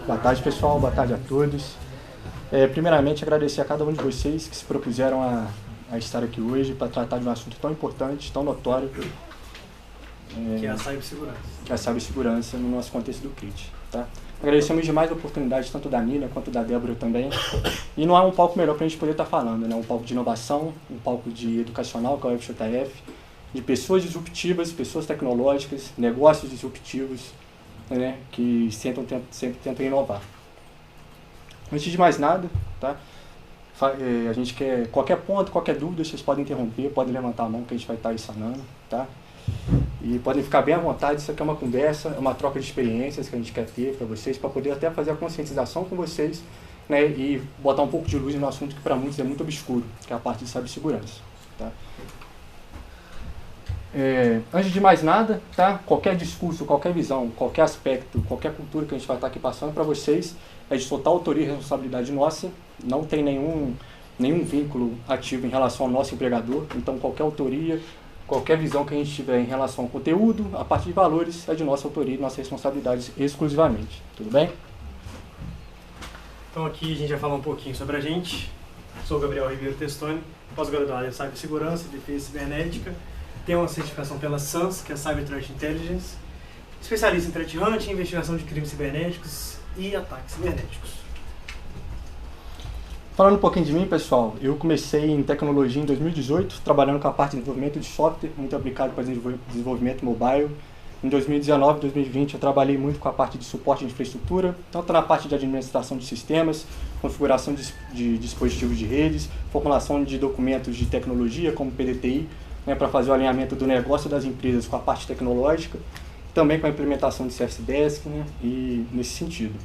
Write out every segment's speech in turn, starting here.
Boa tarde, pessoal. Boa tarde a todos. Primeiramente, agradecer a cada um de vocês que se propuseram a estar aqui hoje para tratar de um assunto tão importante, tão notório, que é a cibersegurança. Que é a cibersegurança no nosso contexto do CRIT. Tá? Agradecemos demais a oportunidade, tanto da Nina quanto da Débora também. E não há um palco melhor para a gente poder estar falando, né? Um palco de inovação, um palco de educacional, que é o FJF, de pessoas disruptivas, pessoas tecnológicas, negócios disruptivos, né? Que sempre tentam inovar. Antes de mais nada, tá? A gente quer qualquer ponto, qualquer dúvida, vocês podem interromper, podem levantar a mão que a gente vai estar exsanando, tá? E podem ficar bem à vontade, isso aqui é uma conversa, é uma troca de experiências que a gente quer ter para vocês, para poder até fazer a conscientização com vocês, né? E botar um pouco de luz no assunto que para muitos é muito obscuro, que é a parte de cibersegurança, tá? Antes de mais nada, tá? Qualquer discurso, qualquer visão, qualquer aspecto, qualquer cultura que a gente vai estar aqui passando para vocês é de total autoria e responsabilidade nossa, não tem nenhum vínculo ativo em relação ao nosso empregador, então qualquer autoria, qualquer visão que a gente tiver em relação ao conteúdo, a parte de valores, é de nossa autoria e nossa responsabilidade exclusivamente, tudo bem? Então aqui a gente vai falar um pouquinho sobre a gente. Sou o Gabriel Ribeiro Testoni, pós-graduado em Cibersegurança e Defesa Cibernética. Tenho uma certificação pela SANS, que é Cyber Threat Intelligence, especialista em threat hunting, investigação de crimes cibernéticos e ataques cibernéticos. Falando um pouquinho de mim, pessoal, eu comecei em tecnologia em 2018, trabalhando com a parte de desenvolvimento de software, muito aplicado para desenvolvimento mobile. Em 2019 e 2020 eu trabalhei muito com a parte de suporte de infraestrutura, tanto na parte de administração de sistemas, configuração de dispositivos de redes, formulação de documentos de tecnologia, como PDTI, né, para fazer o alinhamento do negócio das empresas com a parte tecnológica, também com a implementação de Service Desk, né, e nesse sentido.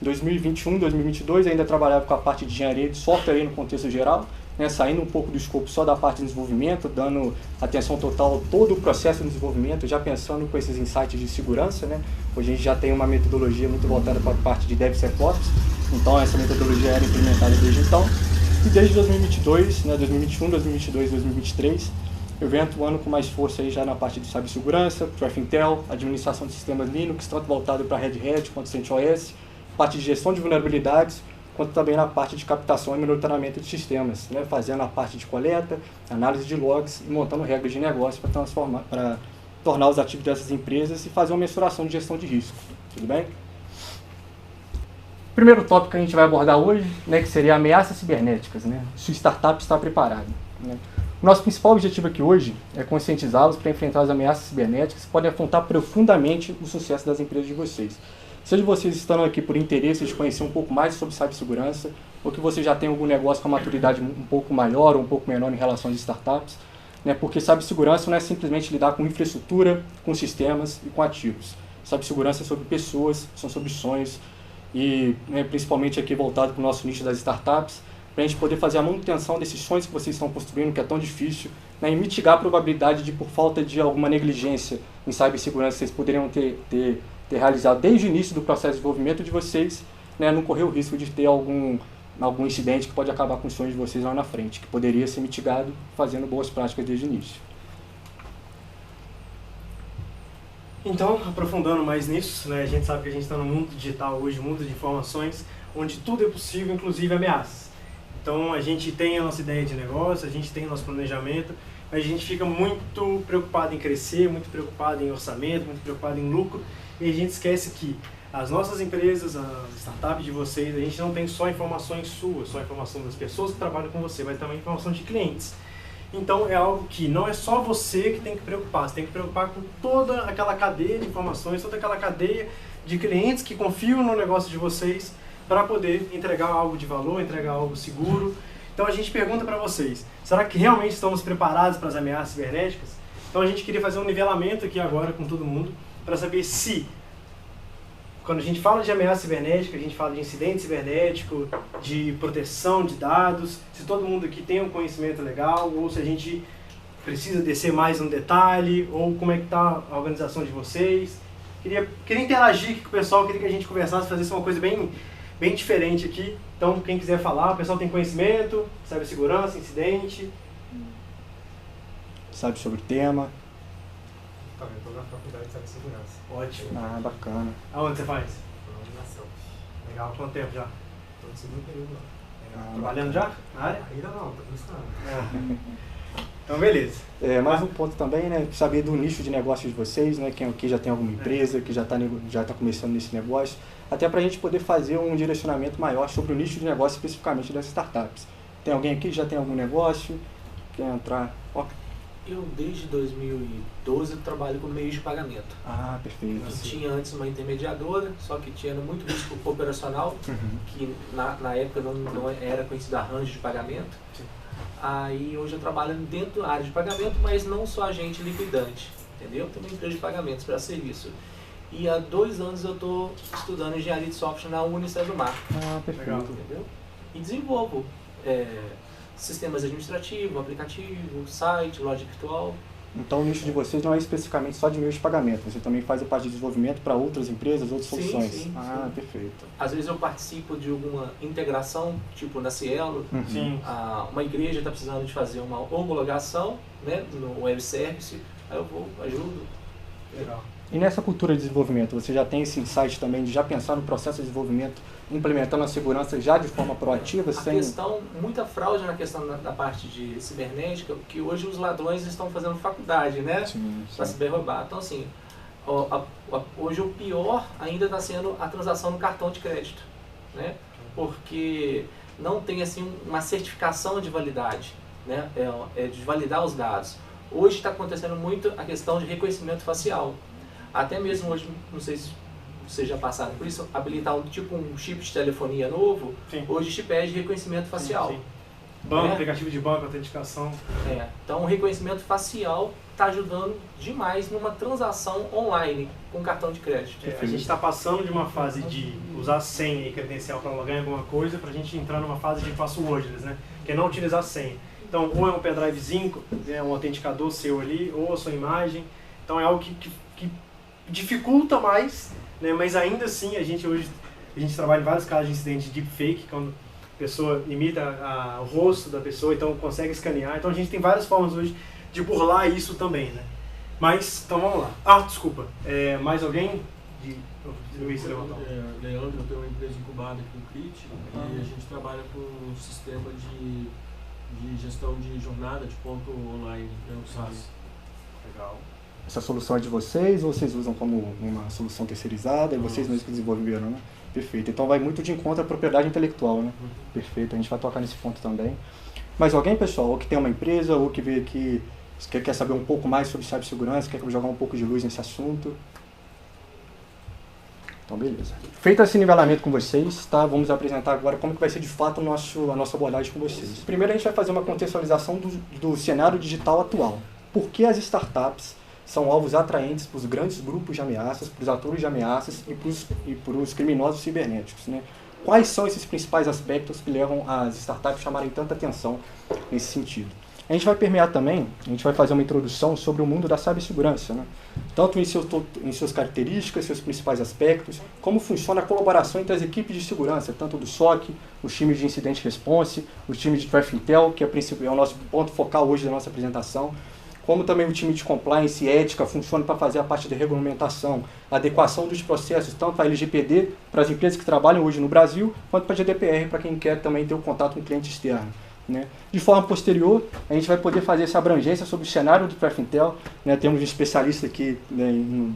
Em 2021, 2022 ainda trabalhava com a parte de engenharia de software aí no contexto geral, né, saindo um pouco do escopo só da parte de desenvolvimento, dando atenção total a todo o processo de desenvolvimento, já pensando com esses insights de segurança, né. Hoje a gente já tem uma metodologia muito voltada para a parte de DevSecOps, então essa metodologia era implementada desde então. E desde 2022, né, 2021, 2022, 2023, eu venho atuando com mais força aí já na parte de cibersegurança, Threat Intel, administração de sistemas Linux, tanto voltado para Red Hat quanto CentOS, parte de gestão de vulnerabilidades, quanto também na parte de captação e monitoramento de sistemas, né, fazendo a parte de coleta, análise de logs e montando regras de negócio para tornar os ativos dessas empresas e fazer uma mensuração de gestão de risco. Tudo bem? Primeiro tópico que a gente vai abordar hoje, né, que seria ameaças cibernéticas, né, se o startup está preparado, né. O nosso principal objetivo aqui hoje é conscientizá-los para enfrentar as ameaças cibernéticas que podem afetar profundamente o sucesso das empresas de vocês. Seja vocês estão aqui por interesse de conhecer um pouco mais sobre cibersegurança, ou que você já tem algum negócio com uma maturidade um pouco maior ou um pouco menor em relação às startups, né? Porque cibersegurança não é simplesmente lidar com infraestrutura, com sistemas e com ativos. Cibersegurança é sobre pessoas, são sobre sonhos, e né, principalmente aqui voltado para o nosso nicho das startups, para a gente poder fazer a manutenção desses sonhos que vocês estão construindo, que é tão difícil, né, e mitigar a probabilidade de, por falta de alguma negligência em cibersegurança, vocês poderiam ter realizado desde o início do processo de desenvolvimento de vocês, né, não correr o risco de ter algum incidente que pode acabar com os sonhos de vocês lá na frente, que poderia ser mitigado fazendo boas práticas desde o início. Então, aprofundando mais nisso, né, a gente sabe que a gente está no mundo digital hoje, mundo de informações, onde tudo é possível, inclusive ameaças. Então, a gente tem a nossa ideia de negócio, a gente tem o nosso planejamento, mas a gente fica muito preocupado em crescer, muito preocupado em orçamento, muito preocupado em lucro, e a gente esquece que as nossas empresas, as startups de vocês, a gente não tem só informações suas, só informação das pessoas que trabalham com você, mas também informação de clientes. Então é algo que não é só você que tem que preocupar, você tem que preocupar com toda aquela cadeia de informações, toda aquela cadeia de clientes que confiam no negócio de vocês para poder entregar algo de valor, entregar algo seguro. Então a gente pergunta para vocês, será que realmente estamos preparados para as ameaças cibernéticas? Então a gente queria fazer um nivelamento aqui agora com todo mundo, para saber se, quando a gente fala de ameaça cibernética, a gente fala de incidente cibernético, de proteção de dados, se todo mundo aqui tem um conhecimento legal, ou se a gente precisa descer mais no detalhe, ou como é que está a organização de vocês. Queria interagir aqui com o pessoal, queria que a gente conversasse, fazesse uma coisa bem diferente aqui. Então, quem quiser falar, o pessoal tem conhecimento, sabe segurança, incidente. Sabe sobre o tema. Tá, eu estou na faculdade de cibersegurança. Ótimo. Ah, bacana. Aonde você faz? Na CELP. Legal, quanto tempo já? Estou no segundo período lá. Trabalhando já na área? Ainda não, estou começando. Então, beleza. Mais um ponto também, né? Saber do nicho de negócio de vocês, né? Quem aqui já tem alguma empresa, que já tá começando nesse negócio, até para a gente poder fazer um direcionamento maior sobre o nicho de negócio especificamente das startups. Tem alguém aqui que já tem algum negócio? Quer entrar? Eu, desde 2012, trabalho com meios de pagamento. Ah, perfeito. Eu tinha antes uma intermediadora, só que tinha muito risco operacional, que na época não era conhecido arranjo de pagamento. Sim. Aí hoje eu trabalho dentro da área de pagamento, mas não só agente liquidante, entendeu? Tem uma empresa de pagamentos para serviço. E há 2 anos eu estou estudando engenharia de software na Unicesumar. Ah, perfeito. Legal. Entendeu? E desenvolvo sistemas administrativos, aplicativo, site, loja virtual. Então o nicho de vocês não é especificamente só de meios de pagamento, você também faz a parte de desenvolvimento para outras empresas, outras soluções. Sim. Perfeito. Às vezes eu participo de alguma integração, tipo na Cielo. Sim. Uma igreja está precisando de fazer uma homologação, né, no web service, aí eu vou, ajudo. Legal. E nessa cultura de desenvolvimento, você já tem esse insight também de já pensar no processo de desenvolvimento, implementando a segurança já de forma proativa? Muita fraude na questão da parte de cibernética, que hoje os ladrões estão fazendo faculdade, né, para ciberroubar. Então, assim, hoje o pior ainda está sendo a transação no cartão de crédito, né, porque não tem, assim, uma certificação de validade, né, de validar os dados. Hoje está acontecendo muito a questão de reconhecimento facial. Até mesmo hoje, não sei se vocês já passaram por isso, habilitar um chip de telefonia novo, Sim. hoje te pede reconhecimento facial. Sim. Banco, aplicativo de banco, autenticação. Então o reconhecimento facial está ajudando demais numa transação online com cartão de crédito. A gente está passando de uma fase de usar senha e credencial para logar em alguma coisa para a gente entrar numa fase de passwordless, né? Que é não utilizar senha. Então, ou é um pendrivezinho, é um autenticador seu ali, ou a sua imagem. Então é algo que dificulta mais, né? Mas ainda assim a gente trabalha em vários casos de incidente de deepfake, quando a pessoa imita o rosto da pessoa, então consegue escanear. Então a gente tem várias formas hoje de burlar isso também, né? Mas, então vamos lá. Desculpa. Mais alguém? Leandro, eu tenho uma empresa incubada aqui no CRIT e a gente trabalha com um sistema de gestão de jornada de ponto online, né, o SaaS. Legal. Essa solução é de vocês ou vocês usam como uma solução terceirizada e vocês mesmos que desenvolveram, né? Perfeito. Então vai muito de encontro à propriedade intelectual, né? Perfeito. A gente vai tocar nesse ponto também. Mas alguém, pessoal, ou que tem uma empresa ou que veio aqui, quer saber um pouco mais sobre cibersegurança, quer jogar um pouco de luz nesse assunto? Então, beleza. Feito esse nivelamento com vocês, tá? Vamos apresentar agora como que vai ser de fato a nossa abordagem com vocês. Primeiro a gente vai fazer uma contextualização do cenário digital atual. Por que as startups são alvos atraentes para os grandes grupos de ameaças, para os atores de ameaças e para os criminosos cibernéticos, né? Quais são esses principais aspectos que levam as startups a chamarem tanta atenção nesse sentido? A gente vai permear também, a gente vai fazer uma introdução sobre o mundo da cibersegurança, né? Tanto em suas características, seus principais aspectos, como funciona a colaboração entre as equipes de segurança, tanto do SOC, os times de Incident Response, os times de Threat Intel, que é o nosso ponto focal hoje da nossa apresentação, como também o time de compliance e ética funciona para fazer a parte de regulamentação, adequação dos processos, tanto a LGPD para as empresas que trabalham hoje no Brasil, quanto para a GDPR para quem quer também ter o contato com o cliente externo, né? De forma posterior, a gente vai poder fazer essa abrangência sobre o cenário do Threat Intel, né? Temos um especialista aqui, né,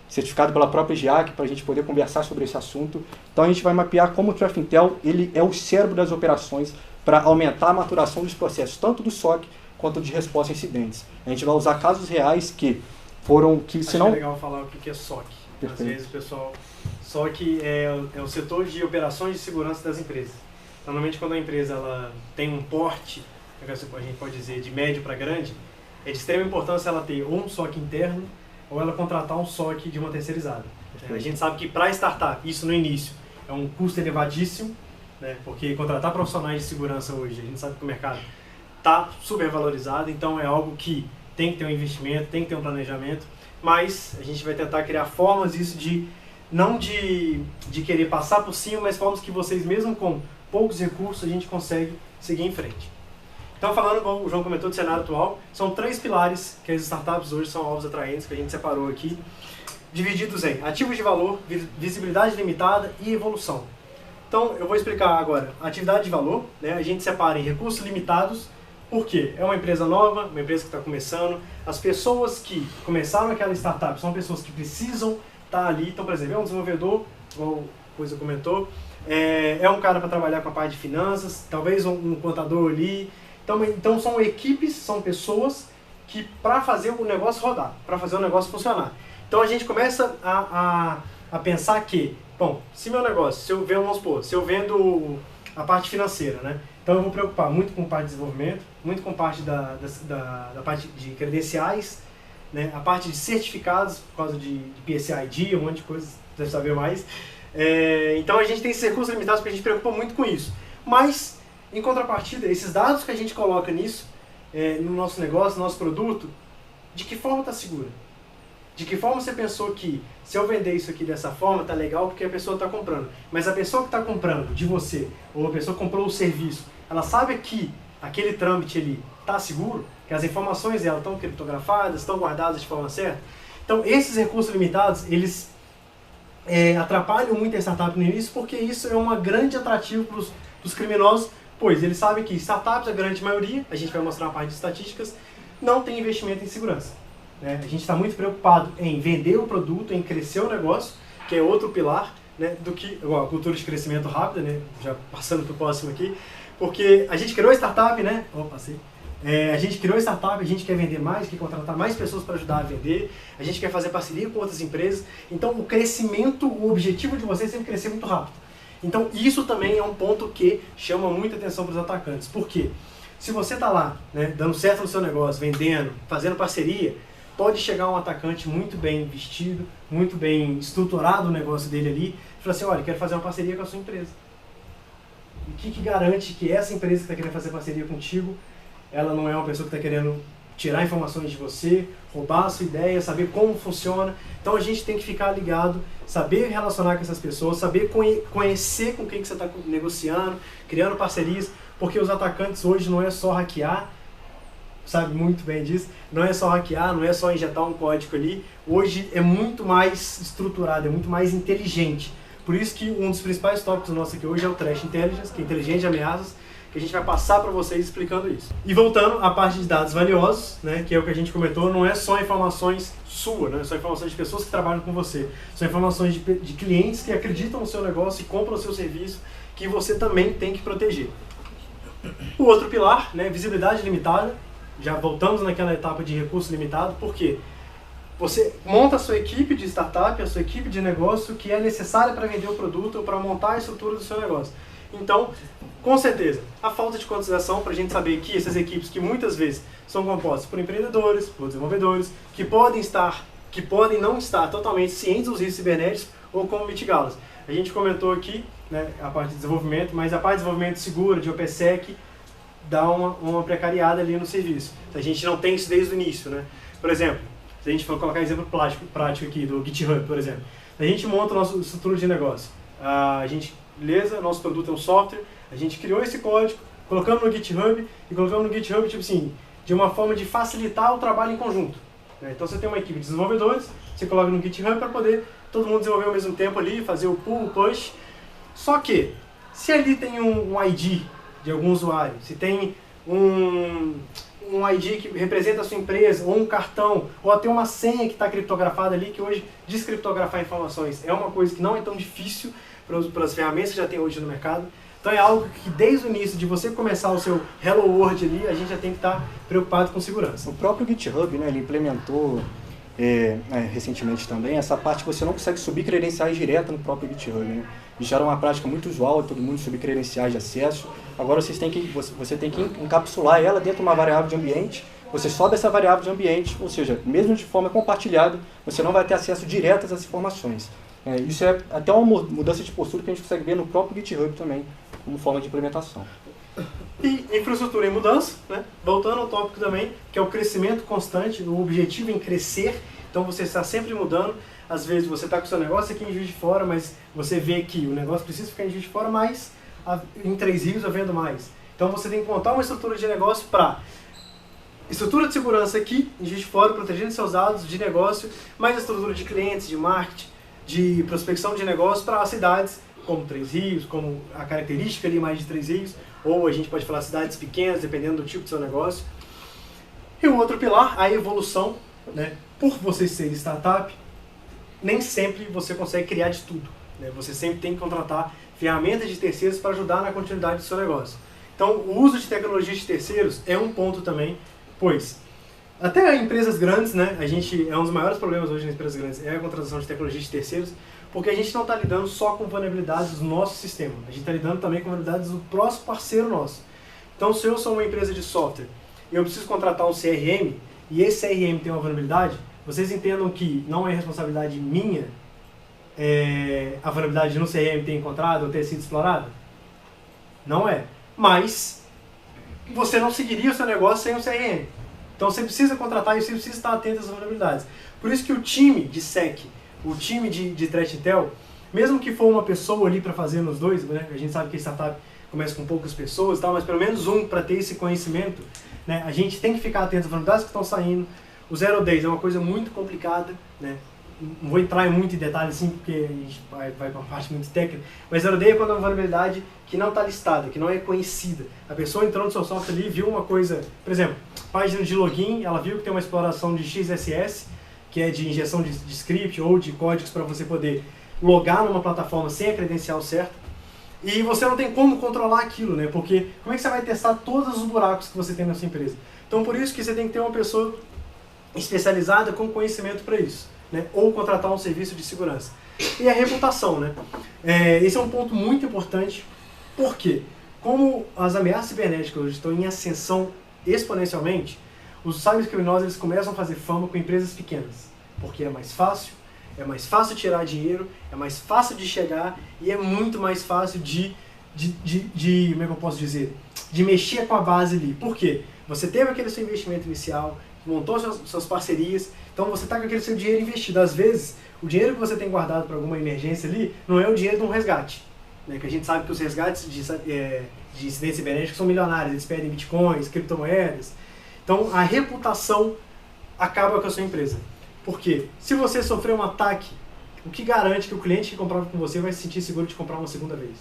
certificado pela própria GIAC, para a gente poder conversar sobre esse assunto. Então a gente vai mapear como o Threat Intel ele é o cérebro das operações para aumentar a maturação dos processos, tanto do SOC quanto de resposta a incidentes. A gente vai usar casos reais que Acho legal falar o que é SOC. Perfeito. Às vezes o pessoal... SOC é o setor de operações de segurança das empresas. Normalmente quando a empresa ela tem um porte, a gente pode dizer de médio para grande, é de extrema importância ela ter ou um SOC interno ou ela contratar um SOC de uma terceirizada. A gente sabe que para startup, isso no início, é um custo elevadíssimo, né? Porque contratar profissionais de segurança hoje, a gente sabe que o mercado está super valorizado, então é algo que tem que ter um investimento, tem que ter um planejamento, mas a gente vai tentar criar formas disso não de querer passar por cima, mas formas que vocês mesmo com poucos recursos a gente consegue seguir em frente. Então falando, como o João comentou, do cenário atual, são 3 pilares que as startups hoje são alvos atraentes, que a gente separou aqui. divididos em ativos de valor, visibilidade limitada e evolução. Então, eu vou explicar agora a atividade de valor, né? A gente separa em recursos limitados, porque é uma empresa nova, uma empresa que está começando. As pessoas que começaram aquela startup são pessoas que precisam estar ali. Então, por exemplo, é um desenvolvedor, igual a coisa comentou, é um cara para trabalhar com a parte de finanças, talvez um contador ali. Então são equipes, são pessoas que para fazer o negócio rodar, para fazer o negócio funcionar. Então a gente começa a pensar que, bom, se meu negócio, se eu vendo, vamos supor, se eu vendo a parte financeira, né? Então eu vou preocupar muito com a parte de desenvolvimento, muito com a parte da parte de credenciais, né? A parte de certificados, por causa de PSID, um monte de coisas, deve saber mais. Então a gente tem esses recursos limitados porque a gente preocupa muito com isso. Mas, em contrapartida, esses dados que a gente coloca nisso, no nosso negócio, no nosso produto, de que forma está segura? De que forma você pensou que se eu vender isso aqui dessa forma, tá legal porque a pessoa está comprando. Mas a pessoa que está comprando de você, ou a pessoa que comprou o serviço, ela sabe que aquele trâmite ali está seguro, que as informações dela estão criptografadas, estão guardadas de forma certa. Então esses recursos limitados, eles atrapalham muito a startup no início, porque isso é um grande atrativo para os criminosos, pois eles sabem que startups, a grande maioria, a gente vai mostrar uma parte de estatísticas, não tem investimento em segurança. Né? A gente está muito preocupado em vender o produto, em crescer o negócio, que é outro pilar, né, do que a cultura de crescimento rápido, né, já passando para o próximo aqui, porque a gente criou a startup, né? A gente criou a startup, a gente quer vender mais, quer contratar mais pessoas para ajudar a vender, a gente quer fazer parceria com outras empresas. Então o crescimento, o objetivo de vocês é sempre crescer muito rápido. Então isso também é um ponto que chama muita atenção para os atacantes. Por quê? Se você está lá, né, dando certo no seu negócio, vendendo, fazendo parceria, pode chegar um atacante muito bem vestido, muito bem estruturado o negócio dele ali, e falar assim, olha, quero fazer uma parceria com a sua empresa. E o que garante que essa empresa que está querendo fazer parceria contigo, ela não é uma pessoa que está querendo tirar informações de você, roubar a sua ideia, saber como funciona. Então a gente tem que ficar ligado, saber relacionar com essas pessoas, saber conhecer com quem que você está negociando, criando parcerias, porque os atacantes hoje não é só hackear, sabe muito bem disso, não é só hackear, não é só injetar um código ali, hoje é muito mais estruturado, é muito mais inteligente. Por isso que um dos principais tópicos nossos aqui hoje é o Threat Intelligence, que é inteligência de ameaças, que a gente vai passar para vocês explicando isso. E voltando à parte de dados valiosos, né, que é o que a gente comentou, não é só informações suas, né, são informações de pessoas que trabalham com você, são informações de clientes que acreditam no seu negócio e compram o seu serviço, que você também tem que proteger. O outro pilar, né, visibilidade limitada, já voltamos naquela etapa de recurso limitado, porque você monta a sua equipe de startup, a sua equipe de negócio que é necessária para vender o produto ou para montar a estrutura do seu negócio. Então, com certeza, a falta de consideração para a gente saber que essas equipes, que muitas vezes são compostas por empreendedores, por desenvolvedores, que podem não estar totalmente cientes dos riscos cibernéticos ou como mitigá-los. A gente comentou aqui, né, a parte de desenvolvimento, mas a parte de desenvolvimento segura, de OPSEC, dá uma precariada ali no serviço. A gente não tem isso desde o início, né? Por exemplo, se a gente for colocar exemplo prático aqui do GitHub, por exemplo. A gente monta a nossa estrutura de negócio. Beleza, nosso produto é um software, a gente criou esse código, colocamos no GitHub e colocamos no GitHub, tipo assim, de uma forma de facilitar o trabalho em conjunto. Né? Então você tem uma equipe de desenvolvedores, você coloca no GitHub para poder todo mundo desenvolver ao mesmo tempo ali, fazer o pull, o push. Só que, se ali tem um ID de algum usuário, se tem um ID que representa a sua empresa, ou um cartão, ou até uma senha que está criptografada ali, que hoje descriptografar informações é uma coisa que não é tão difícil para as ferramentas que já tem hoje no mercado. Então é algo que desde o início, de você começar o seu Hello World ali, a gente já tem que estar preocupado com segurança. O próprio GitHub, né, ele implementou recentemente também essa parte que você não consegue subir credenciais direto no próprio GitHub, né? Já era uma prática muito usual, todo mundo subir credenciais de acesso. Agora você tem que encapsular ela dentro de uma variável de ambiente. Você sobe essa variável de ambiente, ou seja, mesmo de forma compartilhada, você não vai ter acesso direto às informações. Isso é até uma mudança de postura que a gente consegue ver no próprio GitHub também, como forma de implementação. E infraestrutura em mudança, né? Voltando ao tópico também, que é o crescimento constante, o objetivo em crescer, então você está sempre mudando. Às vezes você está com o seu negócio aqui em Juiz de Fora, mas você vê que o negócio precisa ficar em Juiz de Fora, mas em Três Rios eu vendo mais. Então você tem que montar uma estrutura de negócio para estrutura de segurança aqui, em Juiz de Fora, protegendo seus dados de negócio, mais a estrutura de clientes, de marketing, de prospecção de negócio para cidades como Três Rios, como a característica ali mais de Três Rios, ou a gente pode falar cidades pequenas, dependendo do tipo do seu negócio. E o outro pilar, a evolução, né? Por você ser startup, nem sempre você consegue criar de tudo, né? Você sempre tem que contratar ferramentas de terceiros para ajudar na continuidade do seu negócio. Então, o uso de tecnologias de terceiros é um ponto também, pois até empresas grandes, né? É um dos maiores problemas hoje nas empresas grandes, é a contratação de tecnologias de terceiros, porque a gente não está lidando só com vulnerabilidades do nosso sistema, a gente está lidando também com vulnerabilidades do próximo parceiro nosso. Então, se eu sou uma empresa de software e eu preciso contratar um CRM, e esse CRM tem uma vulnerabilidade, vocês entendam que não é responsabilidade minha a vulnerabilidade no CRM ter encontrado ou ter sido explorada? Não é. Mas você não seguiria o seu negócio sem um CRM. Então você precisa contratar e você precisa estar atento às vulnerabilidades. Por isso que o time de SEC, o time de Threat Intel, mesmo que for uma pessoa ali para fazer nos dois, né, a gente sabe que a startup começa com poucas pessoas, tal, mas pelo menos um para ter esse conhecimento, né, a gente tem que ficar atento às vulnerabilidades que estão saindo. O Zero Days é uma coisa muito complicada, né? Não vou entrar muito em detalhes assim, porque a gente vai para uma parte muito técnica, mas Zero Day é quando é uma vulnerabilidade que não está listada, que não é conhecida. A pessoa entrou no seu software ali, viu uma coisa, por exemplo, página de login, ela viu que tem uma exploração de XSS, que é de injeção de script ou de códigos para você poder logar numa plataforma sem a credencial certa, e você não tem como controlar aquilo, né? Porque como é que você vai testar todos os buracos que você tem na sua empresa? Então por isso que você tem que ter uma pessoa especializada com conhecimento para isso, né? Ou contratar um serviço de segurança. E a reputação, né? Esse é um ponto muito importante, porque como as ameaças cibernéticas hoje estão em ascensão exponencialmente, os cybercriminosos eles começam a fazer fama com empresas pequenas, porque é mais fácil tirar dinheiro, é mais fácil de chegar e é muito mais fácil como é que eu posso dizer, de mexer com a base ali. Por quê? Você teve aquele seu investimento inicial, montou suas parcerias, então você está com aquele seu dinheiro investido. Às vezes, o dinheiro que você tem guardado para alguma emergência ali não é o dinheiro de um resgate, né? Que a gente sabe que os resgates de incidentes cibernéticos são milionários, eles pedem bitcoins, criptomoedas. Então a reputação acaba com a sua empresa. Por quê? Se você sofrer um ataque, o que garante que o cliente que comprava com você vai se sentir seguro de comprar uma segunda vez?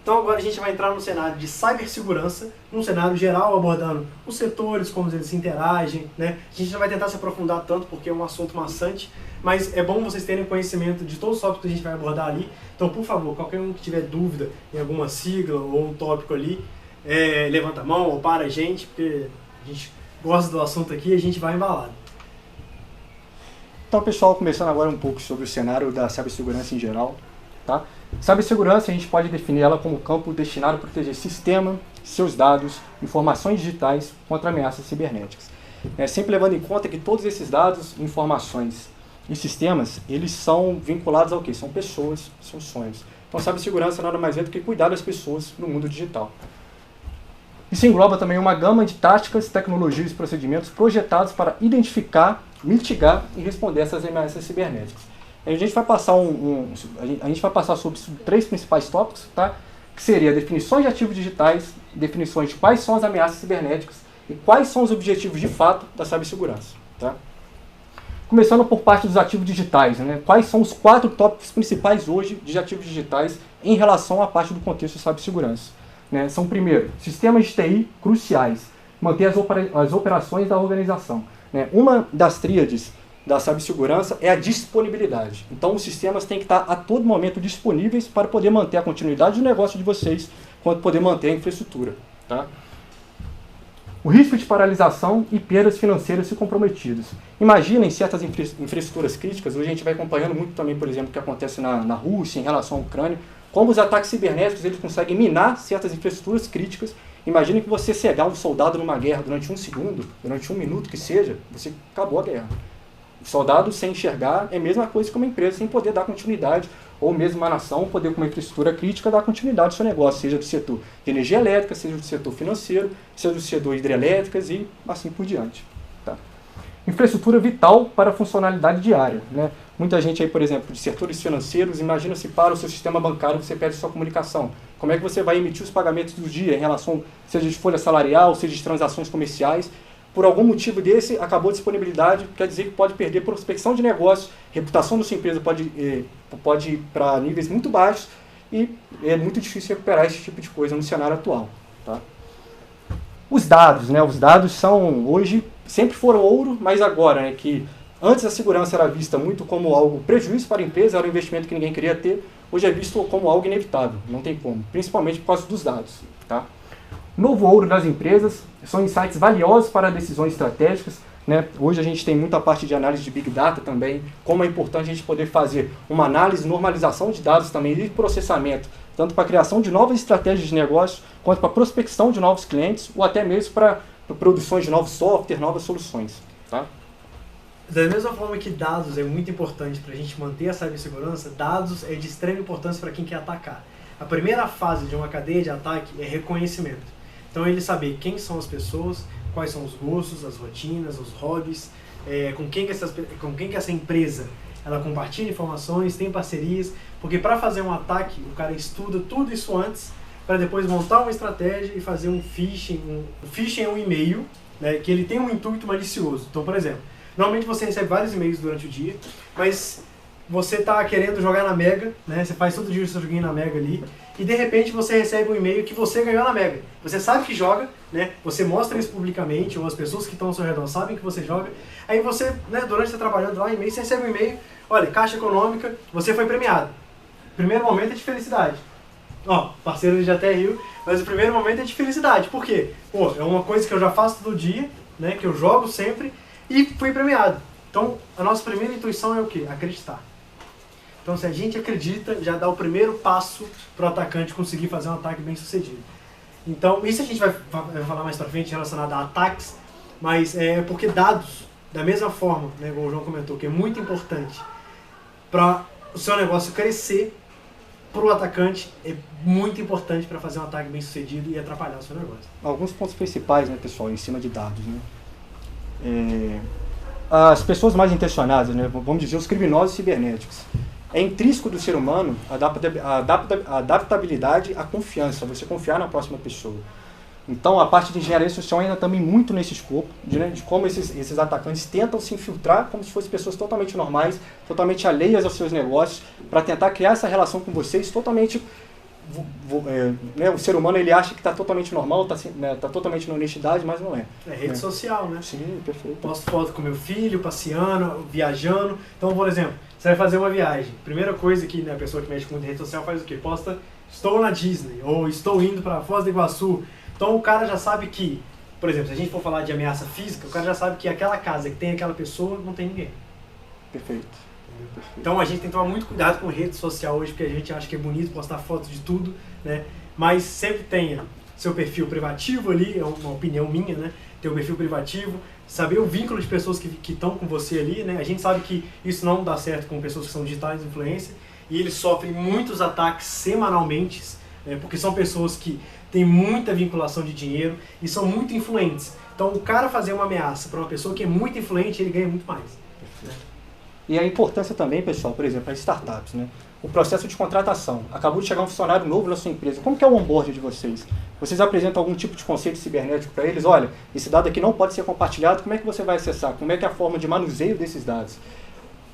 Então agora a gente vai entrar no cenário de cibersegurança, num cenário geral abordando os setores, como eles se interagem, né? A gente não vai tentar se aprofundar tanto porque é um assunto maçante, mas é bom vocês terem conhecimento de todos os tópicos que a gente vai abordar ali. Então, por favor, qualquer um que tiver dúvida em alguma sigla ou um tópico ali, levanta a mão ou para a gente, porque a gente gosta do assunto aqui e a gente vai embalado. Então, pessoal, começando agora um pouco sobre o cenário da cibersegurança em geral, tá? Cibersegurança, a gente pode definir ela como campo destinado a proteger sistema, seus dados, informações digitais contra ameaças cibernéticas. Sempre levando em conta que todos esses dados, informações e sistemas, eles são vinculados ao quê? São pessoas, são sonhos. Então, cibersegurança nada mais é do que cuidar das pessoas no mundo digital. Isso engloba também uma gama de táticas, tecnologias e procedimentos projetados para identificar, mitigar e responder a essas ameaças cibernéticas. A gente vai passar sobre 3 principais tópicos, tá? Que seria definições de ativos digitais, definições de quais são as ameaças cibernéticas e quais são os objetivos de fato da cibersegurança, tá? Começando por parte dos ativos digitais, né? Quais são os 4 tópicos principais hoje de ativos digitais em relação à parte do contexto de cibersegurança, né? São, primeiro, sistemas de TI cruciais, manter as operações da organização, né? Uma das tríades da cibersegurança é a disponibilidade. Então, os sistemas têm que estar a todo momento disponíveis para poder manter a continuidade do negócio de vocês, quanto poder manter a infraestrutura, tá? O risco de paralisação e perdas financeiras se comprometidas. Imaginem certas infraestruturas críticas, hoje a gente vai acompanhando muito também, por exemplo, o que acontece na Rússia, em relação à Ucrânia, como os ataques cibernéticos eles conseguem minar certas infraestruturas críticas. Imagine que você cegar um soldado numa guerra durante 1 segundo, durante 1 minuto que seja, você acabou a guerra. O soldado sem enxergar é a mesma coisa que uma empresa sem poder dar continuidade, ou mesmo uma nação poder, com uma infraestrutura crítica, dar continuidade ao seu negócio, seja do setor de energia elétrica, seja do setor financeiro, seja do setor hidrelétricas e assim por diante. Tá? Infraestrutura vital para a funcionalidade diária, né? Muita gente aí, por exemplo, de setores financeiros, imagina se para o seu sistema bancário você perde sua comunicação. Como é que você vai emitir os pagamentos do dia em relação, seja de folha salarial, seja de transações comerciais? Por algum motivo desse, acabou a disponibilidade, quer dizer que pode perder prospecção de negócio, reputação da sua empresa pode ir para níveis muito baixos e é muito difícil recuperar esse tipo de coisa no cenário atual. Tá? Os dados, né? Os dados são, hoje, sempre foram ouro, mas agora, né, que antes a segurança era vista muito como algo prejuízo para a empresa, era um investimento que ninguém queria ter, hoje é visto como algo inevitável, não tem como, principalmente por causa dos dados. Tá? Novo ouro das empresas são insights valiosos para decisões estratégicas. Né? Hoje a gente tem muita parte de análise de Big Data também, como é importante a gente poder fazer uma análise, normalização de dados também e processamento, tanto para a criação de novas estratégias de negócio, quanto para a prospecção de novos clientes, ou até mesmo para produções de novos softwares, novas soluções. Tá? Da mesma forma que dados é muito importante para a gente manter a cibersegurança, dados é de extrema importância para quem quer atacar. A primeira fase de uma cadeia de ataque é reconhecimento. Então ele saber quem são as pessoas, quais são os gostos, as rotinas, os hobbies, com quem que essa empresa ela compartilha informações, tem parcerias, porque para fazer um ataque o cara estuda tudo isso antes para depois montar uma estratégia e fazer um phishing. O phishing é um e-mail, né, que ele tem um intuito malicioso. Então, por exemplo, normalmente você recebe vários e-mails durante o dia, mas você está querendo jogar na Mega, né? Você faz todo dia o seu joguinho na Mega ali, e de repente você recebe um e-mail que você ganhou na Mega. Você sabe que joga, né? Você mostra isso publicamente, ou as pessoas que estão ao seu redor sabem que você joga. Aí você, né, durante você trabalhando lá, e-mail, você recebe um e-mail, olha, Caixa Econômica, você foi premiado. Primeiro momento é de felicidade. Ó, parceiro já até riu, mas o primeiro momento é de felicidade. Por quê? Pô, é uma coisa que eu já faço todo dia, né? Que eu jogo sempre, e fui premiado. Então, a nossa primeira intuição é o quê? Acreditar. Então, se a gente acredita, já dá o primeiro passo para o atacante conseguir fazer um ataque bem sucedido. Então, isso a gente vai falar mais para frente relacionado a ataques, mas é porque dados, da mesma forma, né, como o João comentou, que é muito importante para o seu negócio crescer, para o atacante é muito importante para fazer um ataque bem sucedido e atrapalhar o seu negócio. Alguns pontos principais, né, pessoal, em cima de dados, né? As pessoas mais intencionadas, né, vamos dizer, os criminosos cibernéticos. É intrínseco do ser humano a adaptabilidade, a confiança, você confiar na próxima pessoa. Então, a parte de engenharia social ainda também muito nesse escopo, de como esses atacantes tentam se infiltrar como se fossem pessoas totalmente normais, totalmente alheias aos seus negócios, para tentar criar essa relação com vocês totalmente... né, o ser humano ele acha que está totalmente normal, está totalmente na honestidade, mas não é. É rede social, né? Sim, perfeito. Posto foto com meu filho, passeando, viajando. Então, por exemplo, você vai fazer uma viagem. Primeira coisa que, né, a pessoa que mexe com rede social faz o quê? Posta, estou na Disney, ou estou indo para Foz do Iguaçu. Então o cara já sabe que, por exemplo, se a gente for falar de ameaça física, o cara já sabe que aquela casa que tem aquela pessoa, não tem ninguém. Perfeito. Então a gente tem que tomar muito cuidado com rede social hoje, porque a gente acha que é bonito postar fotos de tudo, né? Mas sempre tenha seu perfil privativo ali, é uma opinião minha, né? Ter um perfil privativo, saber o vínculo de pessoas que estão com você ali, né? A gente sabe que isso não dá certo com pessoas que são digitais influência e eles sofrem muitos ataques semanalmente, né? Porque são pessoas que têm muita vinculação de dinheiro e são muito influentes. Então o cara fazer uma ameaça para uma pessoa que é muito influente, ele ganha muito mais. Né? E a importância também, pessoal, por exemplo, as startups, né? O processo de contratação. Acabou de chegar um funcionário novo na sua empresa. Como que é o onboard de vocês? Vocês apresentam algum tipo de conceito cibernético para eles? Olha, esse dado aqui não pode ser compartilhado. Como é que você vai acessar? Como é que é a forma de manuseio desses dados?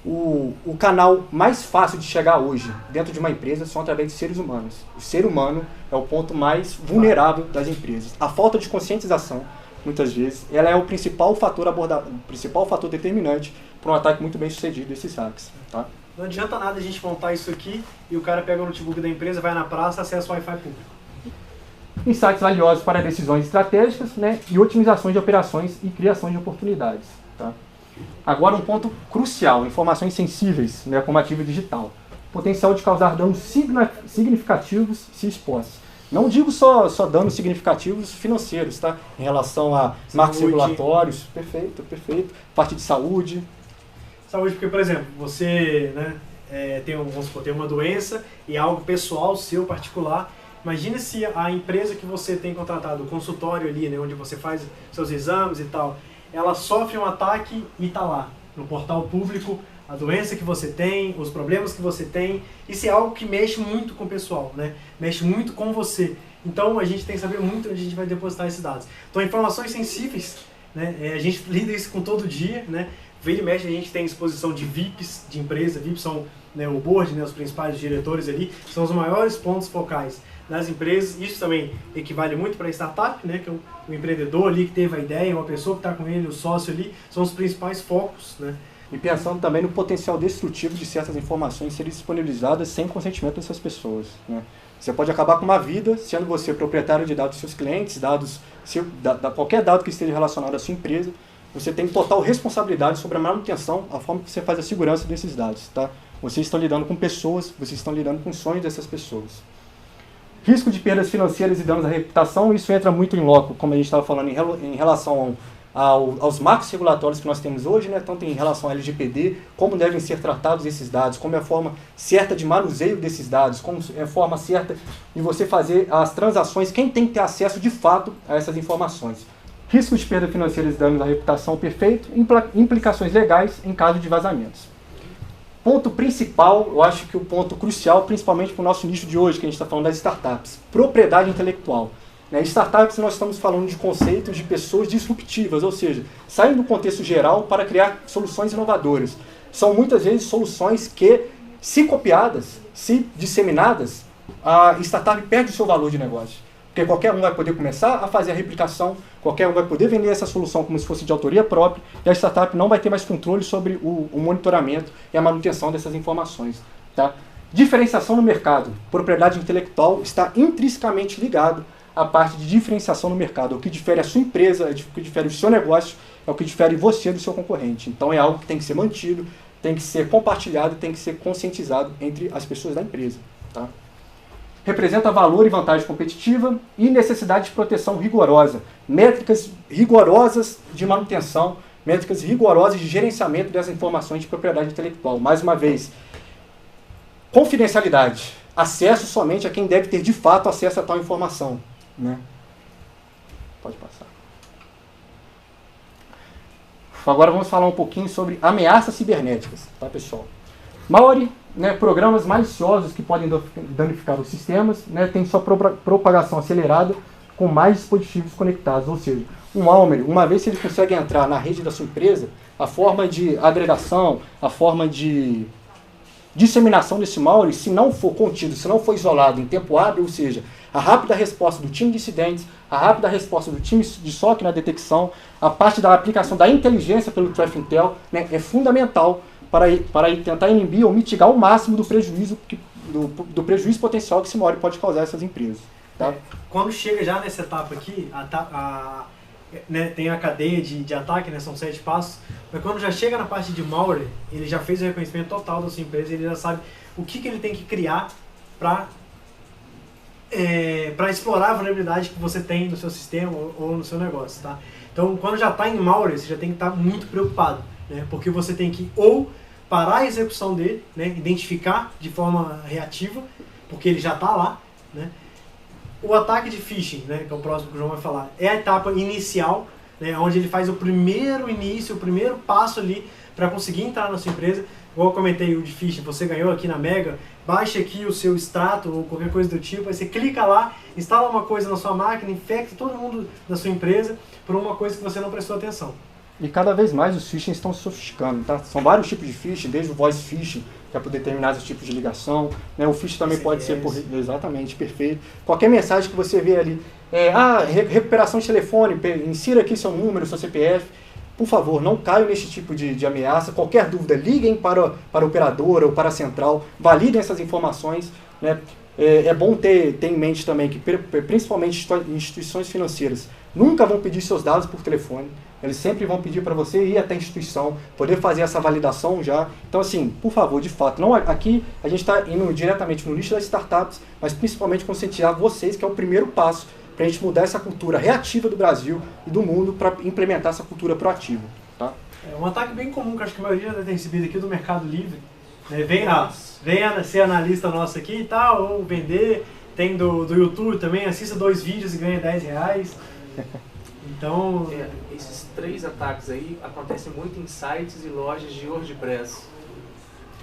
O canal mais fácil de chegar hoje dentro de uma empresa são através de seres humanos. O ser humano é o ponto mais vulnerável das empresas. A falta de conscientização, muitas vezes, ela é o principal fator determinante para um ataque muito bem sucedido desses hacks. Tá? Não adianta nada a gente montar isso aqui e o cara pega o notebook da empresa, vai na praça e acessa o Wi-Fi público. Insights valiosos para decisões estratégicas, né, e otimizações de operações e criação de oportunidades. Tá? Agora um ponto crucial, informações sensíveis, né, como ativo digital. Potencial de causar danos significativos se expostos. Não digo só danos significativos financeiros, tá? Em relação a marcos regulatórios. Perfeito, perfeito. Parte de saúde. Saúde, porque, por exemplo, você, né, vamos supor, tem uma doença e é algo pessoal, seu, particular. Imagina se a empresa que você tem contratado, o consultório ali, né, onde você faz seus exames e tal, ela sofre um ataque e está lá, no portal público, a doença que você tem, os problemas que você tem. Isso é algo que mexe muito com o pessoal, né? Mexe muito com você. Então a gente tem que saber muito onde a gente vai depositar esses dados. Então informações sensíveis, né? A gente lida isso com todo dia, né? Vira e mexe a gente tem exposição de VIPs de empresa. VIPs são, né, o board, né, os principais diretores ali, são os maiores pontos focais das empresas. Isso também equivale muito para a startup, né, que é o empreendedor ali que teve a ideia, uma pessoa que está com ele, o sócio ali, são os principais focos, né? E pensando também no potencial destrutivo de certas informações serem disponibilizadas sem consentimento dessas pessoas, né? Você pode acabar com uma vida, sendo você proprietário de dados dos seus clientes, dados qualquer dado que esteja relacionado à sua empresa. Você tem total responsabilidade sobre a manutenção, a forma que você faz a segurança desses dados, tá? Vocês estão lidando com pessoas, vocês estão lidando com sonhos dessas pessoas. Risco de perdas financeiras e danos à reputação, isso entra muito em loco, como a gente estava falando, em relação aos marcos regulatórios que nós temos hoje, né? Tanto em relação ao LGPD, como devem ser tratados esses dados, como é a forma certa de manuseio desses dados, como é a forma certa de você fazer as transações, quem tem que ter acesso de fato a essas informações. Risco de perda financeira e danos à reputação perfeito, implicações legais em caso de vazamentos. Ponto principal, eu acho que o ponto crucial, principalmente para o nosso nicho de hoje, que a gente está falando das startups, propriedade intelectual. Né? Startups, nós estamos falando de conceitos de pessoas disruptivas, ou seja, saem do contexto geral para criar soluções inovadoras. São muitas vezes soluções que, se copiadas, se disseminadas, a startup perde o seu valor de negócio. Porque qualquer um vai poder começar a fazer a replicação, qualquer um vai poder vender essa solução como se fosse de autoria própria, e a startup não vai ter mais controle sobre o monitoramento e a manutenção dessas informações. Tá? Diferenciação no mercado. Propriedade intelectual está intrinsecamente ligado à parte de diferenciação no mercado. O que difere a sua empresa, o que difere o seu negócio, é o que difere você do seu concorrente. Então é algo que tem que ser mantido, tem que ser compartilhado, tem que ser conscientizado entre as pessoas da empresa. Tá? Representa valor e vantagem competitiva e necessidade de proteção rigorosa. Métricas rigorosas de manutenção, métricas rigorosas de gerenciamento das informações de propriedade intelectual. Mais uma vez, confidencialidade. Acesso somente a quem deve ter de fato acesso a tal informação. Né? Pode passar. Agora vamos falar um pouquinho sobre ameaças cibernéticas, tá, pessoal? Malware, né, programas maliciosos que podem danificar os sistemas, né, tem sua propagação acelerada com mais dispositivos conectados, ou seja, um malware, uma vez que ele consegue entrar na rede da sua empresa, a forma de agregação, a forma de disseminação desse malware, se não for contido, se não for isolado em tempo hábil, ou seja, a rápida resposta do time de incidentes, a rápida resposta do time de SOC na detecção, a parte da aplicação da inteligência pelo Threat Intel, né, é fundamental para tentar inibir ou mitigar o máximo do prejuízo, do prejuízo potencial que esse malware pode causar a essas empresas. Tá? Quando chega já nessa etapa aqui, né, tem a cadeia de ataque, né, são 7 passos, mas quando já chega na parte de malware, ele já fez o reconhecimento total da sua empresa, ele já sabe o que ele tem que criar para explorar a vulnerabilidade que você tem no seu sistema ou no seu negócio. Tá? Então, quando já está em malware, você já tem que estar muito preocupado, né, porque você tem que ou parar a execução dele, né, identificar de forma reativa, porque ele já está lá, né. O ataque de phishing, né, que é o próximo que o João vai falar, é a etapa inicial, né, onde ele faz o primeiro início, o primeiro passo ali para conseguir entrar na sua empresa. Igual eu comentei o de phishing, você ganhou aqui na Mega, baixa aqui o seu extrato ou qualquer coisa do tipo, aí você clica lá, instala uma coisa na sua máquina, infecta todo mundo da sua empresa por uma coisa que você não prestou atenção. E cada vez mais os phishing estão se sofisticando, tá? São vários tipos de phishing, desde o voice phishing, que é por determinados tipos de ligação, né? O phishing também pode ser por... Exatamente, perfeito. Qualquer mensagem que você vê ali, recuperação de telefone, insira aqui seu número, seu CPF. Por favor, não caiam nesse tipo de ameaça. Qualquer dúvida, liguem para a operadora ou para a central, validem essas informações, né? É bom ter em mente também que, principalmente instituições financeiras, nunca vão pedir seus dados por telefone. Eles sempre vão pedir para você ir até a instituição, poder fazer essa validação já. Então, assim, por favor, de fato, não, aqui a gente está indo diretamente no nicho das startups, mas principalmente conscientizar vocês, que é o primeiro passo para a gente mudar essa cultura reativa do Brasil e do mundo para implementar essa cultura proativa. Tá? É um ataque bem comum, que acho que a maioria já deve ter recebido aqui do Mercado Livre. Né? Venha ser analista nosso aqui e tal, ou vender. Tem do YouTube também, assista 2 vídeos e ganha R$10. Então... esses 3 ataques aí acontecem muito em sites e lojas de WordPress.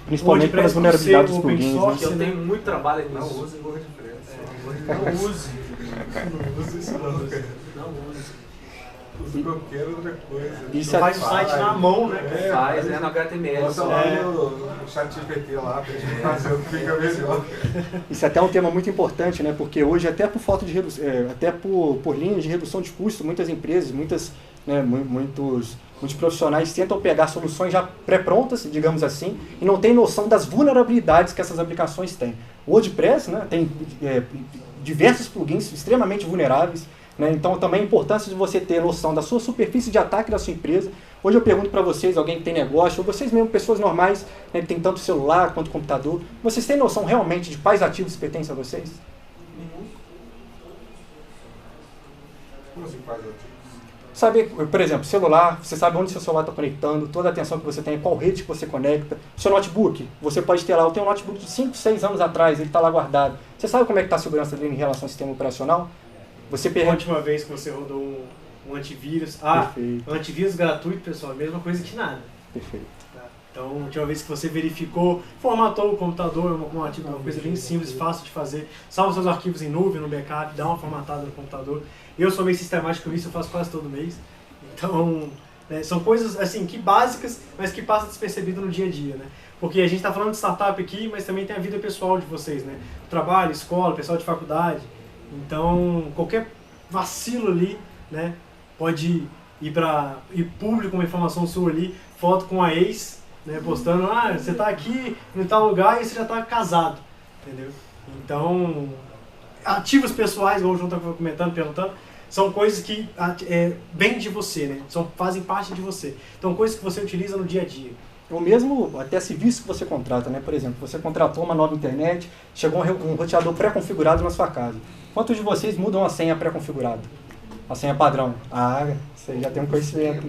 Principalmente pelas vulnerabilidades dos plugins. Source, eu tenho muito trabalho nisso. Não use WordPress. Não use. Não use isso não. Não use. Usa qualquer outra coisa. Isso faz o site na mão, né? Faz, no HTML. Bota lá no chat GPT lá pra gente fazer o que fica melhor. Isso é até um tema muito importante, né? Porque hoje, até por falta de até por linhas de redução de custo, muitas empresas, muitos profissionais tentam pegar soluções já pré-prontas, digamos assim, e não tem noção das vulnerabilidades que essas aplicações têm. O WordPress, né, tem diversos plugins extremamente vulneráveis, né? Então também a importância de você ter noção da sua superfície de ataque da sua empresa. Hoje eu pergunto para vocês, alguém que tem negócio, ou vocês mesmo, pessoas normais, né, que tem tanto celular quanto computador, vocês têm noção realmente de quais ativos pertencem a vocês? Como assim faz ativos? Saber, por exemplo, celular, você sabe onde seu celular está conectando, toda a atenção que você tem, qual rede que você conecta. Seu notebook, você pode ter lá, eu tenho um notebook de 5, 6 anos atrás, ele está lá guardado. Você sabe como é que está a segurança dele em relação ao sistema operacional? Você A última vez que você rodou um antivírus... Perfeito. Antivírus gratuito, pessoal, é a mesma coisa que nada. Perfeito. Tá? Então, a última vez que você verificou, formatou o computador, uma coisa bem simples, fácil de fazer, salva seus arquivos em nuvem, no backup, dá uma formatada no computador. Eu sou meio sistemático nisso, eu faço quase todo mês. Então, são coisas assim, que básicas, mas que passam despercebido no dia a dia, né? Porque a gente está falando de startup aqui, mas também tem a vida pessoal de vocês, né? Trabalho, escola, pessoal de faculdade. Então, qualquer vacilo ali, né, pode ir público uma informação sua ali, foto com a ex, né, postando, você tá aqui em tal lugar e você já tá casado, entendeu? Então, ativos pessoais, igual o João tá comentando, perguntando, são coisas que vêm de você, né, fazem parte de você. Então, coisas que você utiliza no dia a dia. Ou mesmo até serviço que você contrata, né? Por exemplo, você contratou uma nova internet, chegou um roteador pré-configurado na sua casa. Quantos de vocês mudam a senha pré-configurada? A senha padrão? Você já tem um conhecimento.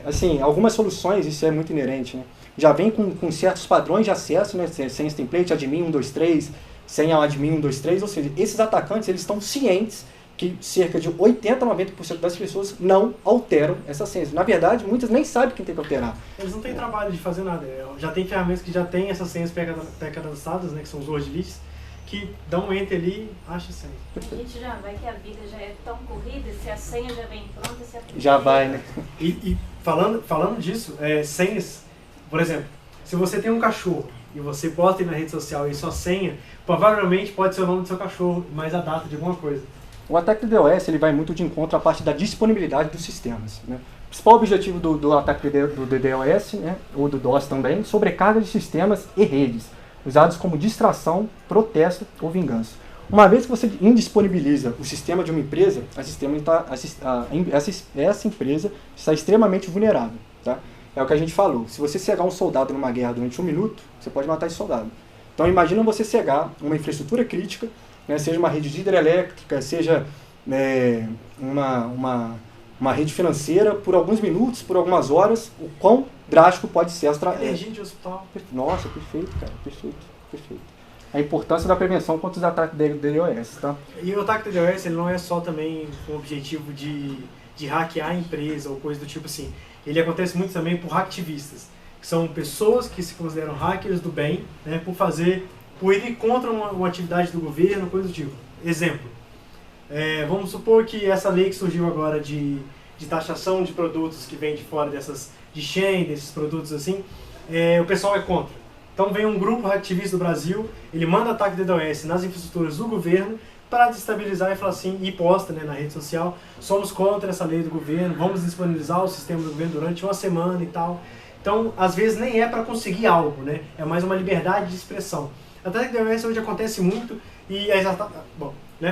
Assim, algumas soluções, isso é muito inerente, né? Já vem com certos padrões de acesso, né? Senhas template, admin 123, senha admin 123, ou seja, esses atacantes, eles estão cientes que cerca de 80 a 90% das pessoas não alteram essas senhas. Na verdade, muitas nem sabem quem tem que alterar. Eles não têm trabalho de fazer nada. Já tem ferramentas que já tem essas senhas pré-cadastradas, né, que são os word lists, que dão um enter ali e acha a senha. A gente já vai que a vida já é tão corrida, se a senha já vem pronta, se a Já vai, né? E falando disso, senhas, por exemplo, se você tem um cachorro e você posta na rede social e sua senha, provavelmente pode ser o nome do seu cachorro, mais a data de alguma coisa. O ataque do DDoS ele vai muito de encontro à parte da disponibilidade dos sistemas, né? O principal objetivo do ataque do DDoS, né, ou do DOS também, sobrecarga de sistemas e redes, usados como distração, protesto ou vingança. Uma vez que você indisponibiliza o sistema de uma empresa, essa empresa está extremamente vulnerável. Tá? É o que a gente falou. Se você cegar um soldado numa guerra durante 1 minuto, você pode matar esse soldado. Então imagina você cegar uma infraestrutura crítica, né, seja uma rede de hidrelétrica, seja uma rede financeira, por alguns minutos, por algumas horas, o quão drástico pode ser energia de hospital. Nossa, perfeito, cara, perfeito. A importância da prevenção contra os ataques de DDoS, tá? E o ataque de DDoS, ele não é só também com o objetivo de hackear a empresa ou coisa do tipo assim. Ele acontece muito também por hacktivistas, que são pessoas que se consideram hackers do bem, né, por ir contra uma atividade do governo, coisa do tipo. Exemplo, vamos supor que essa lei que surgiu agora de taxação de produtos que vem de fora de Shein, desses produtos assim, o pessoal é contra. Então vem um grupo hacktivista do Brasil, ele manda ataque de DDoS nas infraestruturas do governo para destabilizar e falar assim, e posta, né, na rede social, somos contra essa lei do governo, vamos disponibilizar o sistema do governo durante uma semana e tal. Então, às vezes nem é para conseguir algo, né? É mais uma liberdade de expressão. Ataque de DDoS hoje acontece muito e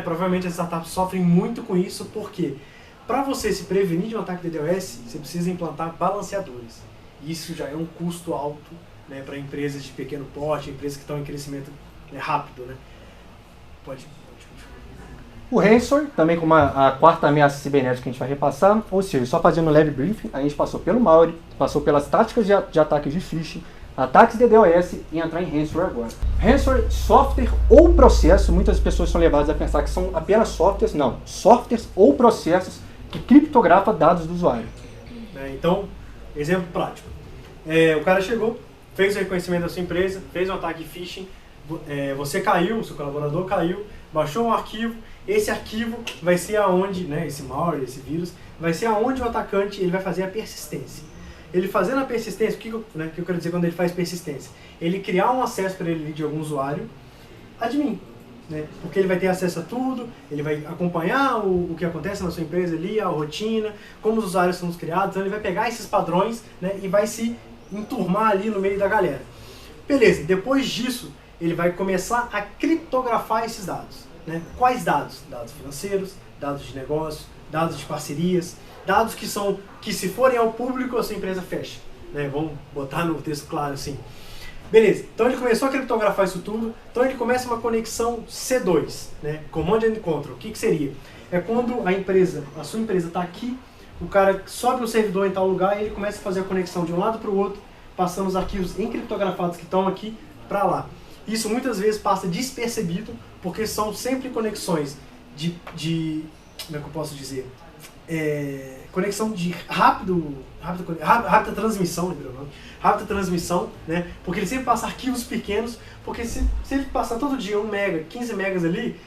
provavelmente as startups sofrem muito com isso, porque para você se prevenir de um ataque de DDoS, você precisa implantar balanceadores. Isso já é um custo alto, né, para empresas de pequeno porte, empresas que estão em crescimento, né, rápido, né? Pode. O ransomware, também como a quarta ameaça cibernética que a gente vai repassar, ou seja, só fazendo um leve briefing, a gente passou pelo malware, passou pelas táticas de ataques de phishing, ataques de DDoS e entrar em ransomware agora. Ransomware, software ou processo, muitas pessoas são levadas a pensar que são apenas softwares, não, softwares ou processos que criptografam dados do usuário. Então, exemplo prático. O cara chegou, fez o reconhecimento da sua empresa, fez um ataque phishing, você caiu, o seu colaborador caiu, baixou um arquivo, esse arquivo vai ser aonde, né, esse malware, esse vírus, vai ser aonde o atacante ele vai fazer a persistência. Ele fazendo a persistência, o que eu quero dizer quando ele faz persistência? Ele criar um acesso para ele de algum usuário, admin, né? Porque ele vai ter acesso a tudo, ele vai acompanhar o que acontece na sua empresa ali, a rotina, como os usuários são criados, então ele vai pegar esses padrões, né, e vai se enturmar ali no meio da galera. Beleza, depois disso, ele vai começar a criptografar esses dados. Né? Quais dados? Dados financeiros, dados de negócio, dados de parcerias, dados que se forem ao público a sua empresa fecha. Né? Vamos botar no texto claro assim. Beleza, então ele começou a criptografar isso tudo, então ele começa uma conexão C2, né? Command and Control. O que seria? É quando a sua empresa está aqui, o cara sobe no servidor em tal lugar e ele começa a fazer a conexão de um lado para o outro, passando os arquivos encriptografados que estão aqui para lá. Isso muitas vezes passa despercebido, porque são sempre conexões de como é que eu posso dizer? Conexão de rápida transmissão, rápida transmissão, né? Porque ele sempre passa arquivos pequenos, porque se ele passar todo dia 1 mega, 15 megas ali,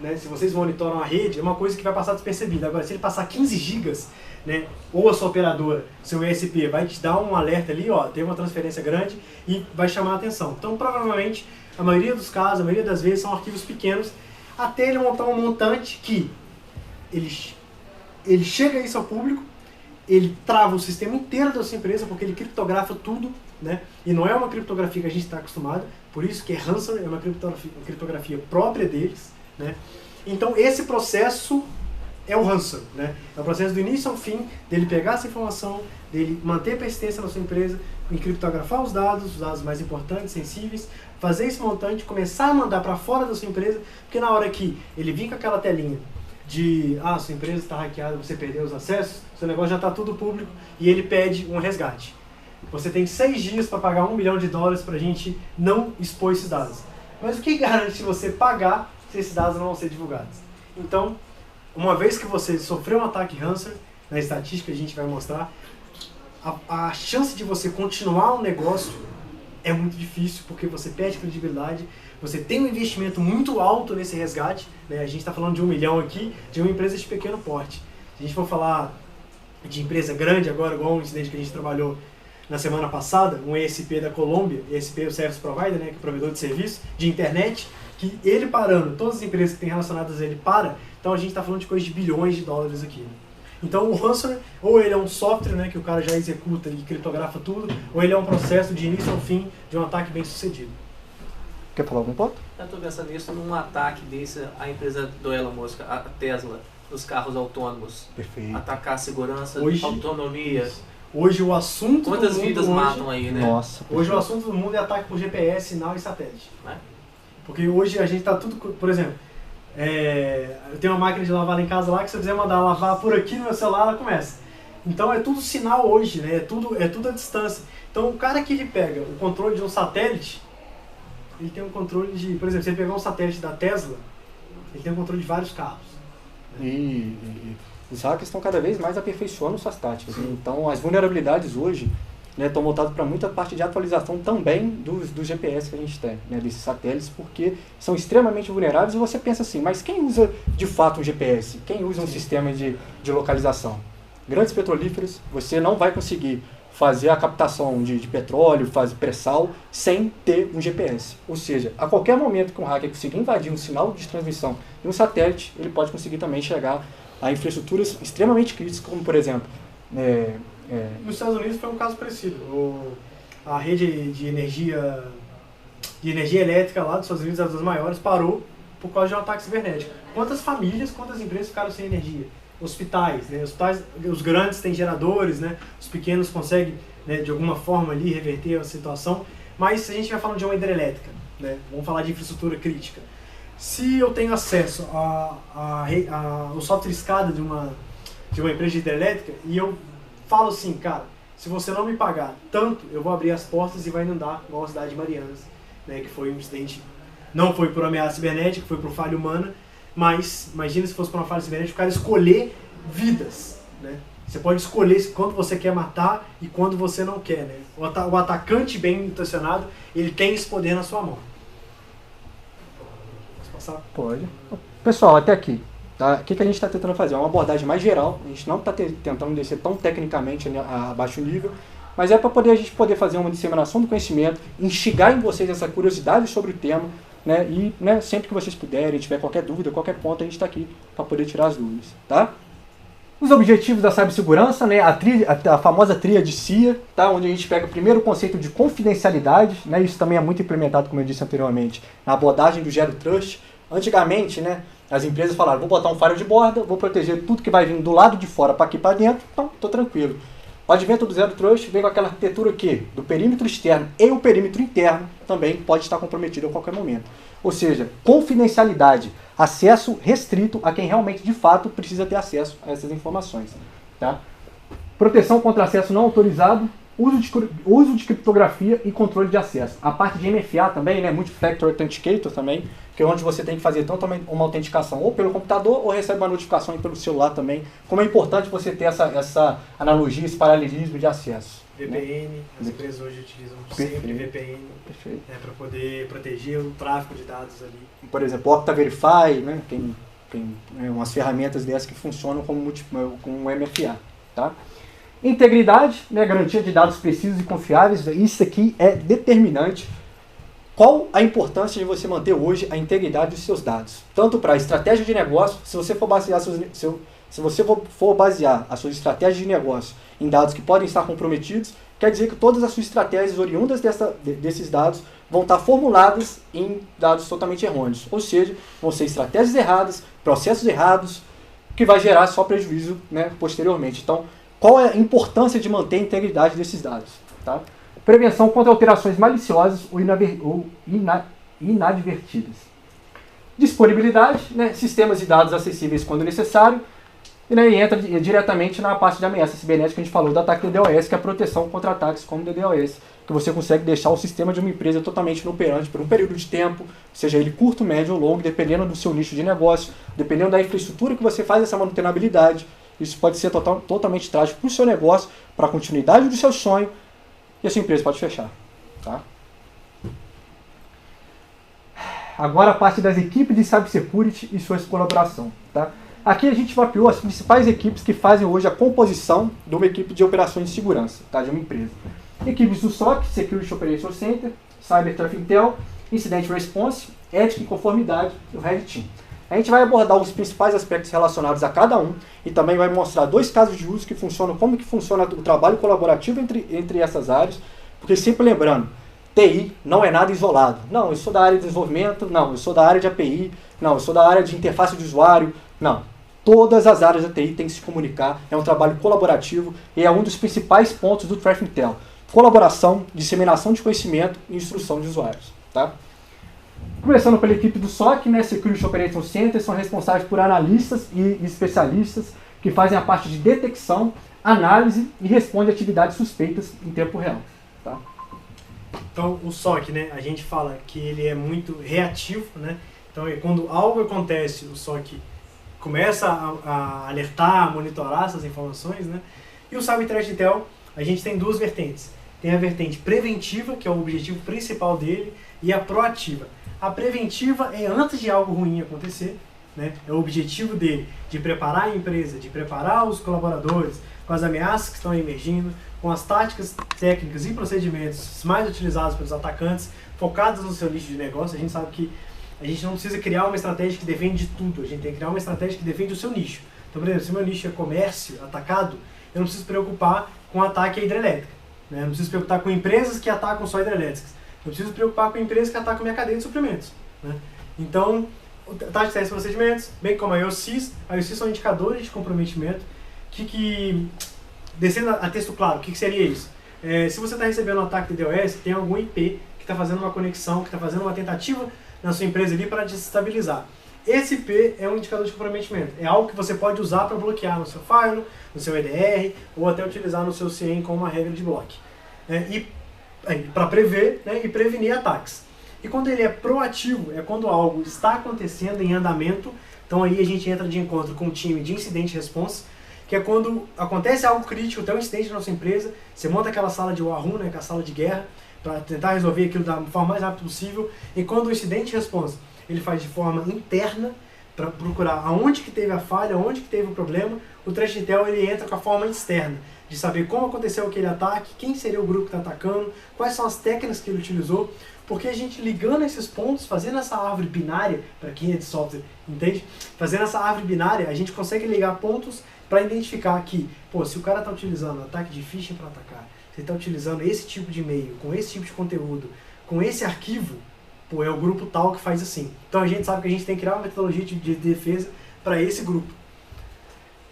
né? Se vocês monitoram a rede, é uma coisa que vai passar despercebida. Agora, se ele passar 15 gigas, né? Ou a sua operadora, seu ESP, vai te dar um alerta ali, ó, tem uma transferência grande e vai chamar a atenção. Então, provavelmente, a maioria dos casos, a maioria das vezes, são arquivos pequenos, até ele montar um montante que ele chega isso ao público, ele trava o sistema inteiro da sua empresa, porque ele criptografa tudo, né? E não é uma criptografia que a gente está acostumado, por isso que é ransomware, é uma criptografia própria deles, né? Então esse processo é o ransomware, né? É o processo do início ao fim, dele pegar essa informação, dele manter a persistência na sua empresa, encriptografar os dados mais importantes, sensíveis, fazer esse montante, começar a mandar para fora da sua empresa, porque na hora que ele vir com aquela telinha de sua empresa está hackeada, você perdeu os acessos, seu negócio já está tudo público e ele pede um resgate. Você tem 6 dias para pagar $1 milhão para a gente não expor esses dados. Mas o que garante se você pagar se esses dados não vão ser divulgados? Então, uma vez que você sofreu um ataque ransomware, na estatística a gente vai mostrar, a chance de você continuar um negócio é muito difícil, porque você perde credibilidade, você tem um investimento muito alto nesse resgate, né? A gente está falando de $1 milhão aqui, de uma empresa de pequeno porte. Se a gente for falar de empresa grande agora, igual um incidente que a gente trabalhou na semana passada, um ESP da Colômbia, ESP é o Service Provider, né, que é o provedor de serviço, de internet, que ele parando, todas as empresas que têm relacionadas a ele então a gente está falando de coisa de bilhões de dólares aqui. Né? Então o ransomware, ou ele é um software, né, que o cara já executa e criptografa tudo, ou ele é um processo de início ao fim de um ataque bem sucedido. Quer falar algum ponto? Eu estou pensando nisso num ataque desse, a empresa do Elon Musk, a Tesla, dos carros autônomos. Perfeito. Atacar a segurança, Hoje, autonomia. Hoje o assunto Quantas do mundo vidas hoje, matam aí, né? Nossa. Hoje o assunto do mundo é ataque por GPS, sinal e satélite. Né? Porque hoje a gente está tudo, por exemplo, eu tenho uma máquina de lavar lá em casa lá que se eu quiser mandar lavar por aqui no meu celular, ela começa. Então é tudo sinal hoje, né? É tudo à distância. Então o cara que ele pega o controle de um satélite, ele tem um controle de, por exemplo, se ele pegar um satélite da Tesla, ele tem um controle de vários carros. Né? E os hackers estão cada vez mais aperfeiçoando suas táticas. Né? Então as vulnerabilidades hoje, né, estão voltadas para muita parte de atualização também do GPS que a gente tem, né, desses satélites, porque são extremamente vulneráveis. E você pensa assim, mas quem usa de fato um GPS? Quem usa um sistema de localização? Grandes petrolíferos, você não vai conseguir fazer a captação de petróleo, fazer pré-sal, sem ter um GPS. Ou seja, a qualquer momento que um hacker conseguir invadir um sinal de transmissão de um satélite, ele pode conseguir também chegar a infraestruturas extremamente críticas, como por exemplo... Nos Estados Unidos foi um caso parecido. A rede de energia elétrica lá dos Estados Unidos, as das maiores, parou por causa de um ataque cibernético. Quantas famílias, quantas empresas ficaram sem energia? Hospitais, né? Hospitais, os grandes têm geradores, né? Os pequenos conseguem, né, de alguma forma ali reverter a situação, mas se a gente vai falando de uma hidrelétrica, né? Vamos falar de infraestrutura crítica. Se eu tenho acesso ao software SCADA de uma empresa de hidrelétrica e eu falo assim, cara, se você não me pagar tanto, eu vou abrir as portas e vai inundar igual a cidade de Marianas, né? Que foi um incidente, não foi por ameaça cibernética, foi por falha humana. Mas imagina se fosse para uma falha cibernética, o cara escolher vidas, né? Você pode escolher quando você quer matar e quando você não quer, né? O atacante bem intencionado, ele tem esse poder na sua mão. Posso passar? Pode. Pessoal, até aqui. Tá? O que a gente está tentando fazer? É uma abordagem mais geral. A gente não está tentando descer tão tecnicamente a baixo nível, mas é para a gente poder fazer uma disseminação do conhecimento, instigar em vocês essa curiosidade sobre o tema, né? E, né, sempre que vocês puderem, tiver qualquer dúvida, qualquer ponto, a gente está aqui para poder tirar as dúvidas. Tá? Os objetivos da cibersegurança, né? A famosa tríade CIA, tá? Onde a gente pega o primeiro conceito de confidencialidade, né? Isso também é muito implementado, como eu disse anteriormente, na abordagem do Zero Trust. Antigamente, né, as empresas falaram, vou botar um firewall de borda, vou proteger tudo que vai vir do lado de fora para aqui para dentro, então estou tranquilo. O advento do Zero Trust vem com aquela arquitetura aqui, do perímetro externo e o perímetro interno também pode estar comprometido a qualquer momento. Ou seja, confidencialidade, acesso restrito a quem realmente, de fato, precisa ter acesso a essas informações. Tá? Proteção contra acesso não autorizado, uso de criptografia e controle de acesso. A parte de MFA também, né, Multi-Factor Authenticator também, que é onde você tem que fazer tanto uma autenticação ou pelo computador ou recebe uma notificação pelo celular também. Como é importante você ter essa analogia, esse paralelismo de acesso. VPN, né? As empresas hoje utilizam sempre VPN, né, para poder proteger o tráfego de dados ali. Por exemplo, Okta Verify, né, tem umas ferramentas dessas que funcionam com MFA. Tá? Integridade, né, garantia de dados precisos e confiáveis, isso aqui é determinante. Qual a importância de você manter hoje a integridade dos seus dados? Tanto para a estratégia de negócio, se você for basear as suas estratégias de negócio em dados que podem estar comprometidos, quer dizer que todas as suas estratégias oriundas desses dados vão estar formuladas em dados totalmente errôneos. Ou seja, vão ser estratégias erradas, processos errados, que vai gerar só prejuízo, né, posteriormente. Então, qual é a importância de manter a integridade desses dados? Tá? Prevenção contra alterações maliciosas ou inadvertidas. Disponibilidade, né, sistemas de dados acessíveis quando necessário, e entra diretamente na parte de ameaça cibernética que a gente falou do ataque DDoS, que é a proteção contra ataques como DDoS, que você consegue deixar o sistema de uma empresa totalmente inoperante por um período de tempo, seja ele curto, médio ou longo, dependendo do seu nicho de negócio, dependendo da infraestrutura que você faz essa manutenabilidade. Isso pode ser totalmente trágico para o seu negócio, para a continuidade do seu sonho, e a sua empresa pode fechar. Tá? Agora a parte das equipes de cybersecurity e sua colaboração. Tá? Aqui a gente mapeou as principais equipes que fazem hoje a composição de uma equipe de operações de segurança, tá, de uma empresa. Equipes do SOC, Security Operations Center, Cyber Threat Intel, Incident Response, Ética e Conformidade e o Red Team. A gente vai abordar os principais aspectos relacionados a cada um e também vai mostrar 2 casos de uso que funcionam, como que funciona o trabalho colaborativo entre essas áreas, porque sempre lembrando, TI não é nada isolado. Não, eu sou da área de desenvolvimento, não, eu sou da área de API, não, eu sou da área de interface de usuário, não. Todas as áreas da TI têm que se comunicar, é um trabalho colaborativo e é um dos principais pontos do Threat Intel. Colaboração, disseminação de conhecimento e instrução de usuários. Tá? Começando pela equipe do SOC, né, Security Operations Center, são responsáveis por analistas e especialistas que fazem a parte de detecção, análise e respondem a atividades suspeitas em tempo real. Tá? Então, o SOC, né, a gente fala que ele é muito reativo, né? Então, quando algo acontece, o SOC começa a alertar, a monitorar essas informações, né? E o Cyber Threat Intel, a gente tem 2 vertentes. Tem a vertente preventiva, que é o objetivo principal dele, e a proativa. A preventiva é antes de algo ruim acontecer, né? É o objetivo dele de preparar a empresa, de preparar os colaboradores com as ameaças que estão emergindo, com as táticas, técnicas e procedimentos mais utilizados pelos atacantes, focados no seu nicho de negócio. A gente sabe que a gente não precisa criar uma estratégia que defende de tudo, a gente tem que criar uma estratégia que defende o seu nicho. Então, por exemplo, se o meu nicho é comércio, atacado, eu não preciso me preocupar com ataque à hidrelétrica, né? Eu não preciso me preocupar com empresas que atacam só hidrelétricas. Eu preciso me preocupar com empresas que atacam minha cadeia de suprimentos, né? Então, a taxa de teste de procedimentos, bem como a IOCs são indicadores de comprometimento descendo a texto claro, o que seria isso? Se você está recebendo um ataque de DDoS, tem algum IP que está fazendo uma conexão, que está fazendo uma tentativa na sua empresa ali para desestabilizar. Esse IP é um indicador de comprometimento. É algo que você pode usar para bloquear no seu firewall, no seu EDR, ou até utilizar no seu CIEM como uma regra de block. Para prever, né, e prevenir ataques. E quando ele é proativo, é quando algo está acontecendo em andamento. Então aí a gente entra de encontro com o time de Incident Response, que é quando acontece algo crítico, tem um incidente na nossa empresa, você monta aquela sala de war room, né, que é a sala de guerra, para tentar resolver aquilo da forma mais rápida possível, e quando o incidente response, ele faz de forma interna, para procurar aonde que teve a falha, onde que teve o problema, o Threat Intel ele entra com a forma externa, de saber como aconteceu aquele ataque, quem seria o grupo que está atacando, quais são as técnicas que ele utilizou, porque a gente ligando esses pontos, fazendo essa árvore binária, para quem é de software, entende? Fazendo essa árvore binária, a gente consegue ligar pontos para identificar que, pô, se o cara está utilizando ataque de phishing para atacar, se ele está utilizando esse tipo de e-mail, com esse tipo de conteúdo, com esse arquivo, pô, é o grupo tal que faz assim. Então a gente sabe que a gente tem que criar uma metodologia de defesa para esse grupo.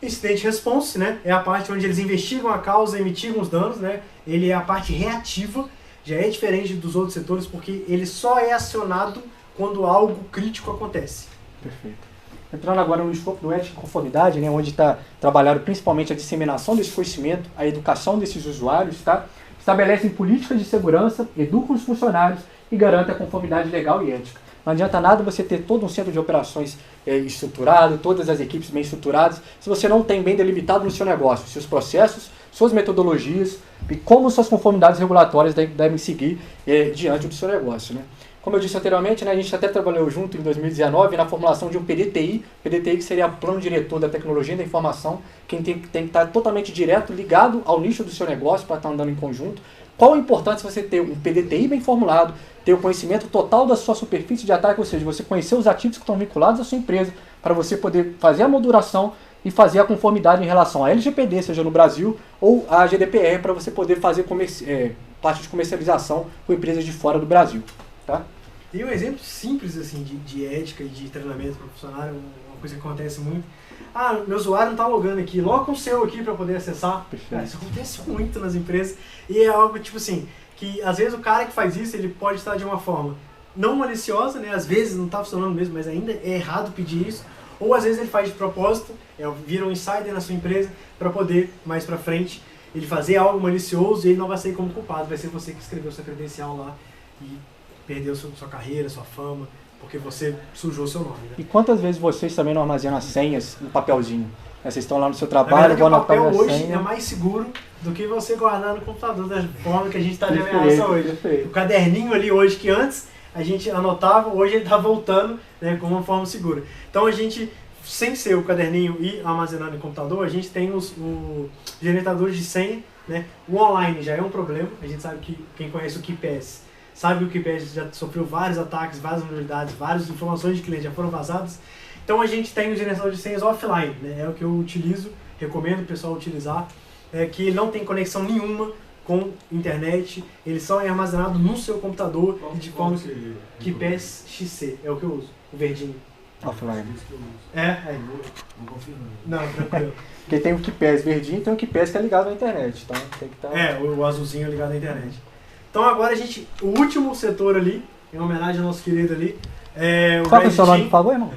Incident Response, né, é a parte onde eles investigam a causa e mitigam os danos, né, ele é a parte reativa, já é diferente dos outros setores porque ele só é acionado quando algo crítico acontece. Perfeito. Entrando agora no escopo do ética e conformidade, né, onde está trabalhado principalmente a disseminação desse conhecimento, a educação desses usuários, tá? Estabelecem políticas de segurança, educam os funcionários e garantem a conformidade legal e ética. Não adianta nada você ter todo um centro de operações estruturado, todas as equipes bem estruturadas, se você não tem bem delimitado no seu negócio, seus processos, suas metodologias e como suas conformidades regulatórias devem seguir diante do seu negócio, né? Como eu disse anteriormente, né, a gente até trabalhou junto em 2019 na formulação de um PDTI que seria o Plano Diretor da Tecnologia e da Informação, que tem que estar totalmente direto, ligado ao nicho do seu negócio para estar andando em conjunto. Qual a importância de você ter um PDTI bem formulado, ter o conhecimento total da sua superfície de ataque, ou seja, você conhecer os ativos que estão vinculados à sua empresa, para você poder fazer a molduração e fazer a conformidade em relação à LGPD, seja no Brasil, ou à GDPR, para você poder fazer parte de comercialização com empresas de fora do Brasil. Tá? Tem um exemplo simples assim, de ética e de treinamento para o funcionário, uma coisa que acontece muito. Ah, meu usuário não está logando aqui, loga o seu aqui para poder acessar. Cara, isso acontece muito nas empresas e é algo tipo assim, que às vezes o cara que faz isso, ele pode estar de uma forma não maliciosa, né? Às vezes não está funcionando mesmo, mas ainda é errado pedir isso. Ou às vezes ele faz de propósito, vira um insider na sua empresa para poder, mais para frente, ele fazer algo malicioso e ele não vai sair como culpado, vai ser você que escreveu sua credencial lá e perdeu sua carreira, sua fama, porque você sujou seu nome. Né? E quantas vezes vocês também não armazenam as senhas no papelzinho? Vocês estão lá no seu trabalho, vão anotar a senha. O papel hoje é mais seguro do que você guardar no computador, da forma que a gente está de ameaça hoje. Perfeito. O caderninho ali hoje, que antes a gente anotava, hoje ele está voltando, né, com uma forma segura. Então a gente, sem ser o caderninho e armazenando em computador, a gente tem os gerenciadores de senha. Né? O online já é um problema, a gente sabe que quem conhece o KeePass sabe que o KeePass já sofreu vários ataques, várias vulnerabilidades, várias informações de cliente já foram vazadas. Então a gente tem o gerenciador de senhas offline, né? É o que eu utilizo, recomendo o pessoal utilizar, que ele não tem conexão nenhuma com internet, ele só é armazenado no seu computador e de forma KeePass XC, é o que eu uso, o verdinho. Offline. Não confirmo. Não, tranquilo. Porque tem o KeePass verdinho e tem o KeePass que é ligado à internet, então tem que estar... o azulzinho é ligado à internet. Então agora o último setor ali, em homenagem ao nosso querido ali, é o Qual é o seu nome, por favor, irmão?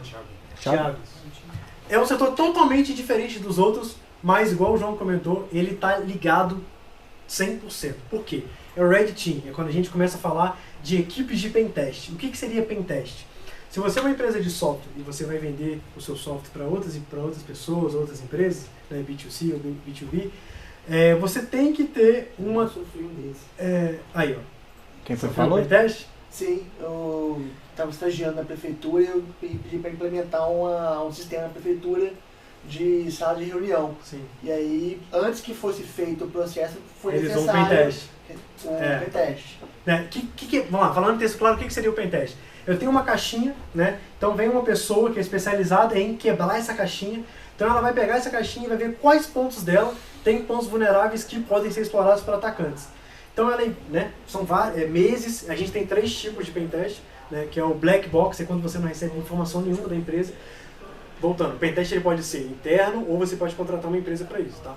Thiago. É um setor totalmente diferente dos outros, mas igual o João comentou, ele está ligado 100%. Por quê? É o Red Team, é quando a gente começa a falar de equipes de pentest. O que seria pentest? Se você é uma empresa de software e você vai vender o seu software para outras pessoas, outras empresas, né, B2C ou B2B, você tem que ter uma... Eu sofri um desses. Aí, ó. Quem foi Você que falou? pentest? Sim, eu estava estagiando na prefeitura e eu pedi para implementar um sistema na prefeitura de sala de reunião. Sim. E aí, antes que fosse feito o processo, foi Eles usam necessário pentest. o pentest. Né? Vamos lá, falando texto claro, o que seria o pentest? Eu tenho uma caixinha, né? Então vem uma pessoa que é especializada em quebrar essa caixinha. Então ela vai pegar essa caixinha e vai ver quais pontos dela tem pontos vulneráveis que podem ser explorados por atacantes. Então ela, né, são meses, a gente tem 3 tipos de pentest, né, que é o black box, é quando você não recebe informação nenhuma da empresa. Voltando, o pentest ele pode ser interno ou você pode contratar uma empresa para isso, tá?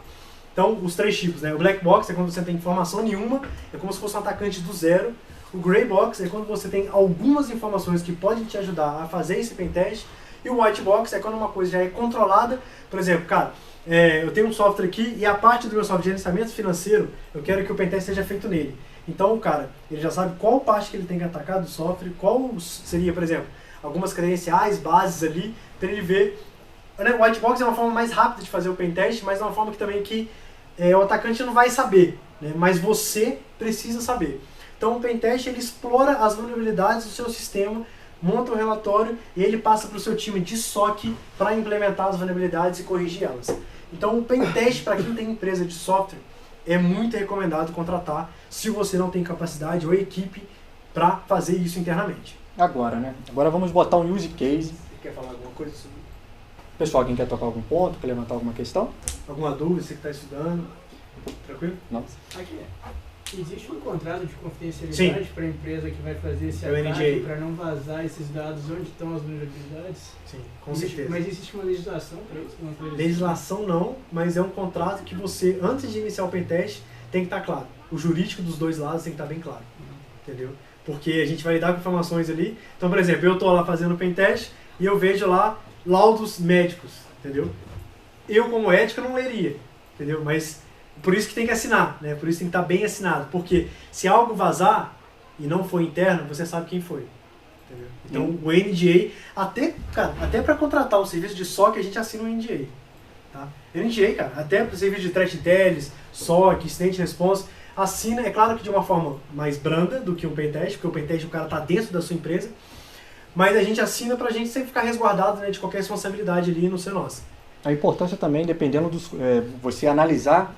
Então, os 3 tipos, né? O black box é quando você não tem informação nenhuma, é como se fosse um atacante do zero. O grey box é quando você tem algumas informações que podem te ajudar a fazer esse pentest. E o white box é quando uma coisa já é controlada. Por exemplo, cara, eu tenho um software aqui e a parte do meu software de gerenciamento financeiro, eu quero que o pentest seja feito nele. Então, o cara, ele já sabe qual parte que ele tem que atacar do software, qual seria, por exemplo, algumas credenciais, bases ali, para ele ver O white box é uma forma mais rápida de fazer o pentest, mas é uma forma que também que o atacante não vai saber, né? Mas você precisa saber. Então o pentest ele explora as vulnerabilidades do seu sistema, monta um relatório e ele passa para o seu time de SOC para implementar as vulnerabilidades e corrigir elas. Então o pentest, para quem tem empresa de software, é muito recomendado contratar se você não tem capacidade ou equipe para fazer isso internamente. Agora, né? Agora vamos botar um use case. Você quer falar alguma coisa sobre isso? Pessoal, quem quer tocar algum ponto, quer levantar alguma questão? Alguma dúvida, você que está estudando? Tranquilo? Não. Aqui, existe um contrato de confidencialidade para a empresa que vai fazer esse É o ataque NDA. para não vazar esses dados onde estão as vulnerabilidades? Sim, com certeza. Mas existe uma legislação para isso? Legislação não, mas é um contrato que você, antes de iniciar o pentest, tem que estar claro. O jurídico dos dois lados tem que estar bem claro. Entendeu? Porque a gente vai lidar com informações ali. Então, por exemplo, eu estou lá fazendo o pentest e eu vejo lá laudos médicos, entendeu? Eu, como ética, não leria, entendeu? Mas por isso que tem que assinar, né? Por isso tem que estar bem assinado. Porque se algo vazar e não for interno, você sabe quem foi. Entendeu? Então, o NDA, até para contratar um serviço de SOC, a gente assina um NDA. Tá? NDA, cara, até para o serviço de threat intelligence, SOC, incident response, assina, é claro que de uma forma mais branda do que um pentest, porque o pentest o cara está dentro da sua empresa, mas a gente assina para a gente sempre ficar resguardado, né, de qualquer responsabilidade ali não ser nossa. A importância também, dependendo dos... você analisar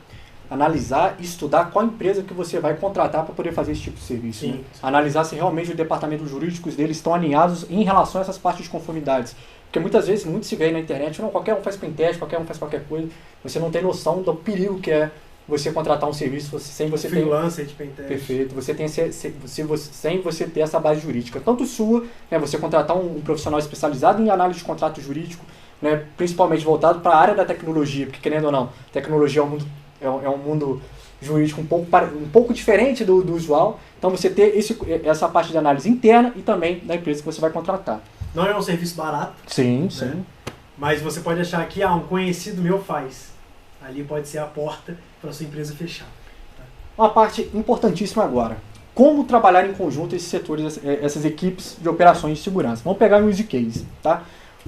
e estudar qual empresa que você vai contratar para poder fazer esse tipo de serviço. Sim, né? sim. Analisar se realmente os departamentos jurídicos deles estão alinhados em relação a essas partes de conformidades. Porque muitas vezes, muito se vê aí na internet, não, qualquer um faz pentest, qualquer um faz qualquer coisa. Você não tem noção do perigo que é você contratar um serviço sem você ter... Freelancer de pentest. Perfeito. Você tem, sem você ter essa base jurídica. Tanto sua, né, você contratar um profissional especializado em análise de contrato jurídico, né, principalmente voltado para a área da tecnologia, porque querendo ou não, tecnologia é um mundo jurídico um pouco diferente do usual. Então você ter essa parte de análise interna e também da empresa que você vai contratar. Não é um serviço barato. Sim, né? sim. Mas você pode achar que um conhecido meu faz. Ali pode ser a porta para a sua empresa fechar. Uma parte importantíssima agora. Como trabalhar em conjunto esses setores, essas equipes de operações de segurança. Vamos pegar um use case. Tá?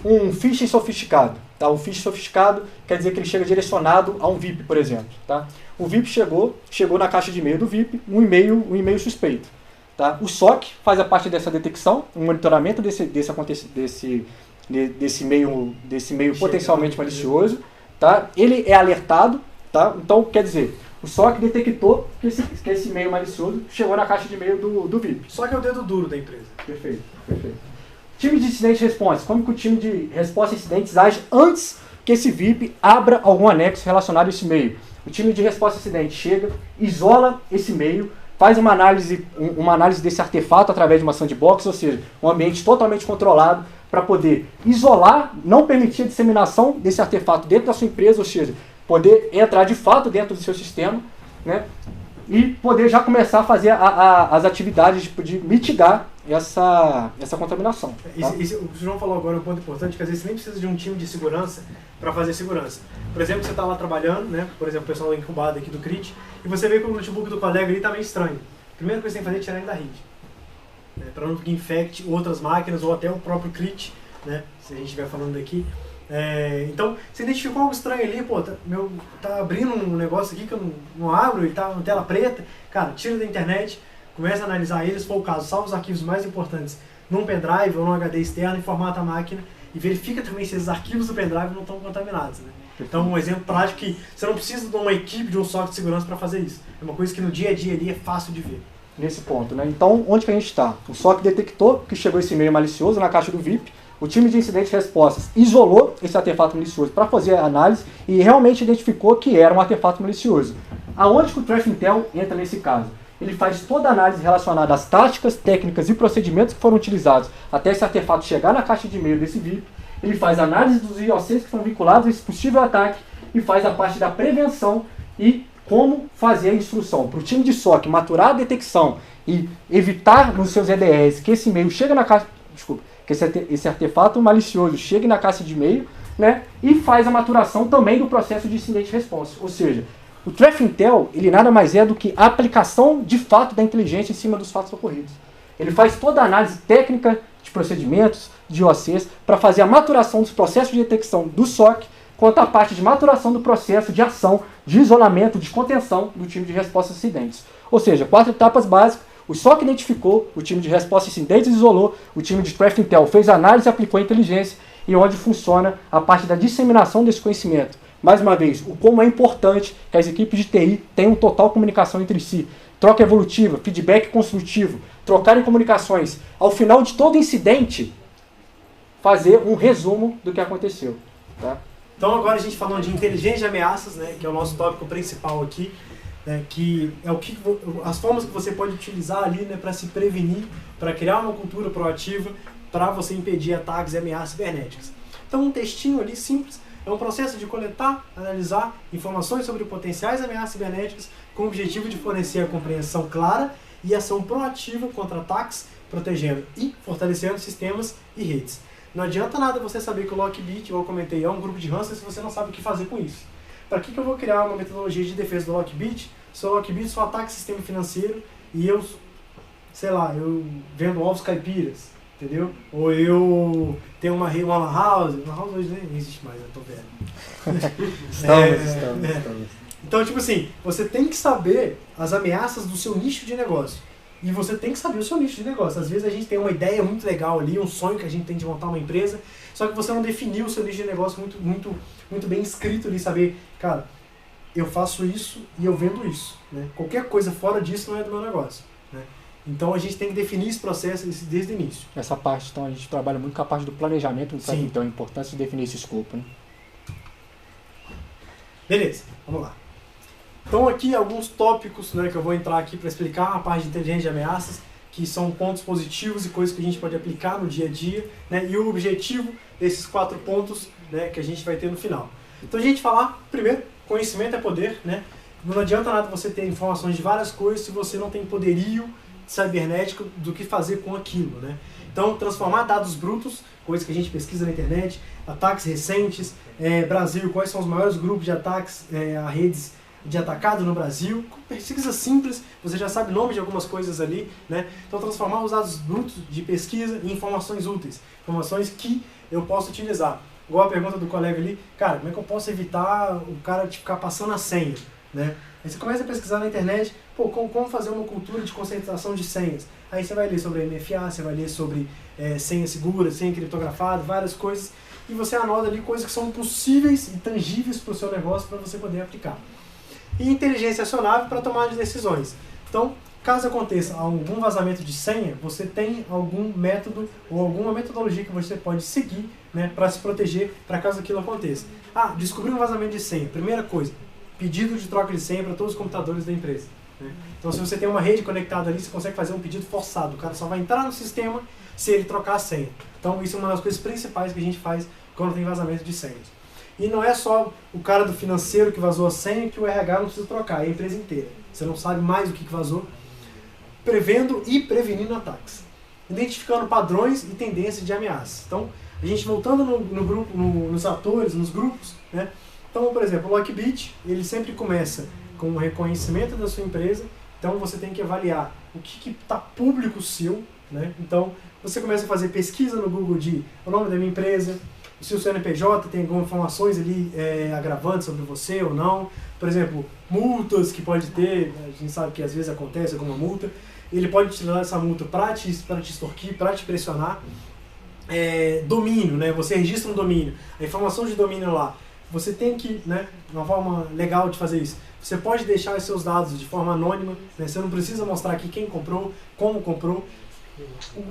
Um phishing sofisticado. Tá? Um phishing sofisticado quer dizer que ele chega direcionado a um VIP, por exemplo. Tá? O VIP chegou na caixa de e-mail do VIP um e-mail suspeito. Tá? O SOC faz a parte dessa detecção, um monitoramento desse e-mail potencialmente malicioso. Tá? Ele é alertado. Tá? Então, quer dizer, o SOC detectou que esse e-mail malicioso chegou na caixa de e-mail do VIP. Só que é o dedo duro da empresa. Perfeito, perfeito. Time de incidente response. Como que o time de resposta a incidentes age antes que esse VIP abra algum anexo relacionado a esse e-mail? O time de resposta a incidente chega, isola esse e-mail, faz uma análise desse artefato através de uma sandbox, ou seja, um ambiente totalmente controlado para poder isolar, não permitir a disseminação desse artefato dentro da sua empresa, ou seja, poder entrar de fato dentro do seu sistema, né? E poder já começar a fazer as atividades de mitigar essa contaminação. Tá? O João falou agora um ponto importante, que às vezes você nem precisa de um time de segurança para fazer segurança. Por exemplo, você está lá trabalhando, né? Por exemplo, o pessoal incubado aqui do CRIT, e você vê que o notebook do colega ali está meio estranho. A primeira coisa que você tem que fazer é tirar ele da rede, né? Para não que infecte outras máquinas ou até o próprio CRIT, né? Se a gente estiver falando aqui. Então, você identificou algo estranho ali, pô, tá abrindo um negócio aqui que eu não abro e tá na tela preta, cara, tira da internet, começa a analisar eles, se for o caso, salva os arquivos mais importantes num pendrive ou num HD externo e formata a máquina e verifica também se esses arquivos do pendrive não estão contaminados, né? Então, um exemplo prático que você não precisa de uma equipe de um software de segurança para fazer isso. É uma coisa que no dia a dia ali é fácil de ver. Nesse ponto, né? Então, onde que a gente está? O SOC detectou que chegou esse e-mail malicioso na caixa do VIP. O time de incidentes e respostas isolou esse artefato malicioso para fazer a análise e realmente identificou que era um artefato malicioso. Aonde que o Threat Intel entra nesse caso? Ele faz toda a análise relacionada às táticas, técnicas e procedimentos que foram utilizados até esse artefato chegar na caixa de e-mail desse VIP. Ele faz a análise dos IOCs que são vinculados a esse possível ataque e faz a parte da prevenção e como fazer a instrução para o time de SOC maturar a detecção e evitar nos seus EDRs que esse e-mail chegue na caixa... Desculpa. Que esse artefato malicioso chegue na caixa de e-mail, né, e faz a maturação também do processo de incident response. Ou seja, o Threat Intel, ele nada mais é do que a aplicação de fato da inteligência em cima dos fatos ocorridos. Ele faz toda a análise técnica, de procedimentos, de OCs, para fazer a maturação dos processos de detecção do SOC, quanto à parte de maturação do processo de ação, de isolamento, de contenção do time de resposta a incidentes. Ou seja, 4 etapas básicas. O SOC identificou, o time de resposta a incidentes isolou, o time de Threat Intel fez análise e aplicou a inteligência, e onde funciona a parte da disseminação desse conhecimento. Mais uma vez, o como é importante que as equipes de TI tenham total comunicação entre si, troca evolutiva, feedback construtivo, trocarem comunicações. Ao final de todo incidente, fazer um resumo do que aconteceu. Tá? Então agora a gente falando de inteligência de ameaças, né, que é o nosso tópico principal aqui, né, que é as formas que você pode utilizar ali, né, para se prevenir, para criar uma cultura proativa, para você impedir ataques e ameaças cibernéticas. Então um textinho ali simples, é um processo de coletar, analisar informações sobre potenciais ameaças cibernéticas com o objetivo de fornecer a compreensão clara e ação proativa contra ataques, protegendo e fortalecendo sistemas e redes. Não adianta nada você saber que o Lockbit, eu comentei, é um grupo de ransomware se você não sabe o que fazer com isso. Para que eu vou criar uma metodologia de defesa do Lockbit se o Lockbit só ataca sistema financeiro e eu, sei lá, eu vendo ovos caipiras, entendeu? Ou eu tenho uma lan house hoje nem existe mais, eu tô velho. Estamos. Então, tipo assim, você tem que saber as ameaças do seu nicho de negócio. E você tem que saber o seu nicho de negócio. Às vezes a gente tem uma ideia muito legal ali, um sonho que a gente tem de montar uma empresa, só que você não definiu o seu nicho de negócio muito bem escrito ali, saber, cara, eu faço isso e eu vendo isso. Né? Qualquer coisa fora disso não é do meu negócio. Né? Então a gente tem que definir esse processo desde o início. Essa parte, então, a gente trabalha muito com a parte do planejamento, então é importante definir esse escopo. Né? Beleza, vamos lá. Então aqui alguns tópicos, né, que eu vou entrar aqui para explicar a parte de inteligência de ameaças, que são pontos positivos e coisas que a gente pode aplicar no dia a dia, né, e o objetivo desses 4 pontos, né, que a gente vai ter no final. Então a gente falar, primeiro, conhecimento é poder, né? Não adianta nada você ter informações de várias coisas se você não tem poderio cibernético do que fazer com aquilo, né? Então transformar dados brutos, coisas que a gente pesquisa na internet, ataques recentes, Brasil, quais são os maiores grupos de ataques a redes de atacado no Brasil, pesquisa simples, você já sabe o nome de algumas coisas ali, né? Então transformar os dados brutos de pesquisa em informações úteis, informações que eu posso utilizar. Igual a pergunta do colega ali, cara, como é que eu posso evitar o cara de ficar passando a senha, né? Aí você começa a pesquisar na internet, pô, como fazer uma cultura de conscientização de senhas. Aí você vai ler sobre MFA, você vai ler sobre senha segura, senha criptografada, várias coisas, e você anota ali coisas que são possíveis e tangíveis para o seu negócio para você poder aplicar. E inteligência acionável para tomar de decisões. Então, caso aconteça algum vazamento de senha, você tem algum método ou alguma metodologia que você pode seguir, né, para se proteger para caso aquilo aconteça. Ah, descobri um vazamento de senha. Primeira coisa, pedido de troca de senha para todos os computadores da empresa. Né? Então, se você tem uma rede conectada ali, você consegue fazer um pedido forçado. O cara só vai entrar no sistema se ele trocar a senha. Então, isso é uma das coisas principais que a gente faz quando tem vazamento de senhas. E não é só o cara do financeiro que vazou a senha que o RH não precisa trocar, é a empresa inteira. Você não sabe mais o que vazou. Prevendo e prevenindo ataques. Identificando padrões e tendências de ameaças. Então, a gente voltando no grupo, nos atores, nos grupos, né? Então, por exemplo, o Lockbit, ele sempre começa com o reconhecimento da sua empresa. Então, você tem que avaliar o que está público seu, né? Então, você começa a fazer pesquisa no Google de o nome da minha empresa, se o CNPJ tem algumas informações ali agravantes sobre você ou não. Por exemplo, multas que pode ter, a gente sabe que às vezes acontece alguma multa. Ele pode utilizar essa multa para te extorquir, para te pressionar. Domínio, né? Você registra um domínio. A informação de domínio lá, você tem que, né, uma forma legal de fazer isso. Você pode deixar os seus dados de forma anônima, né? Você não precisa mostrar aqui quem comprou, como comprou.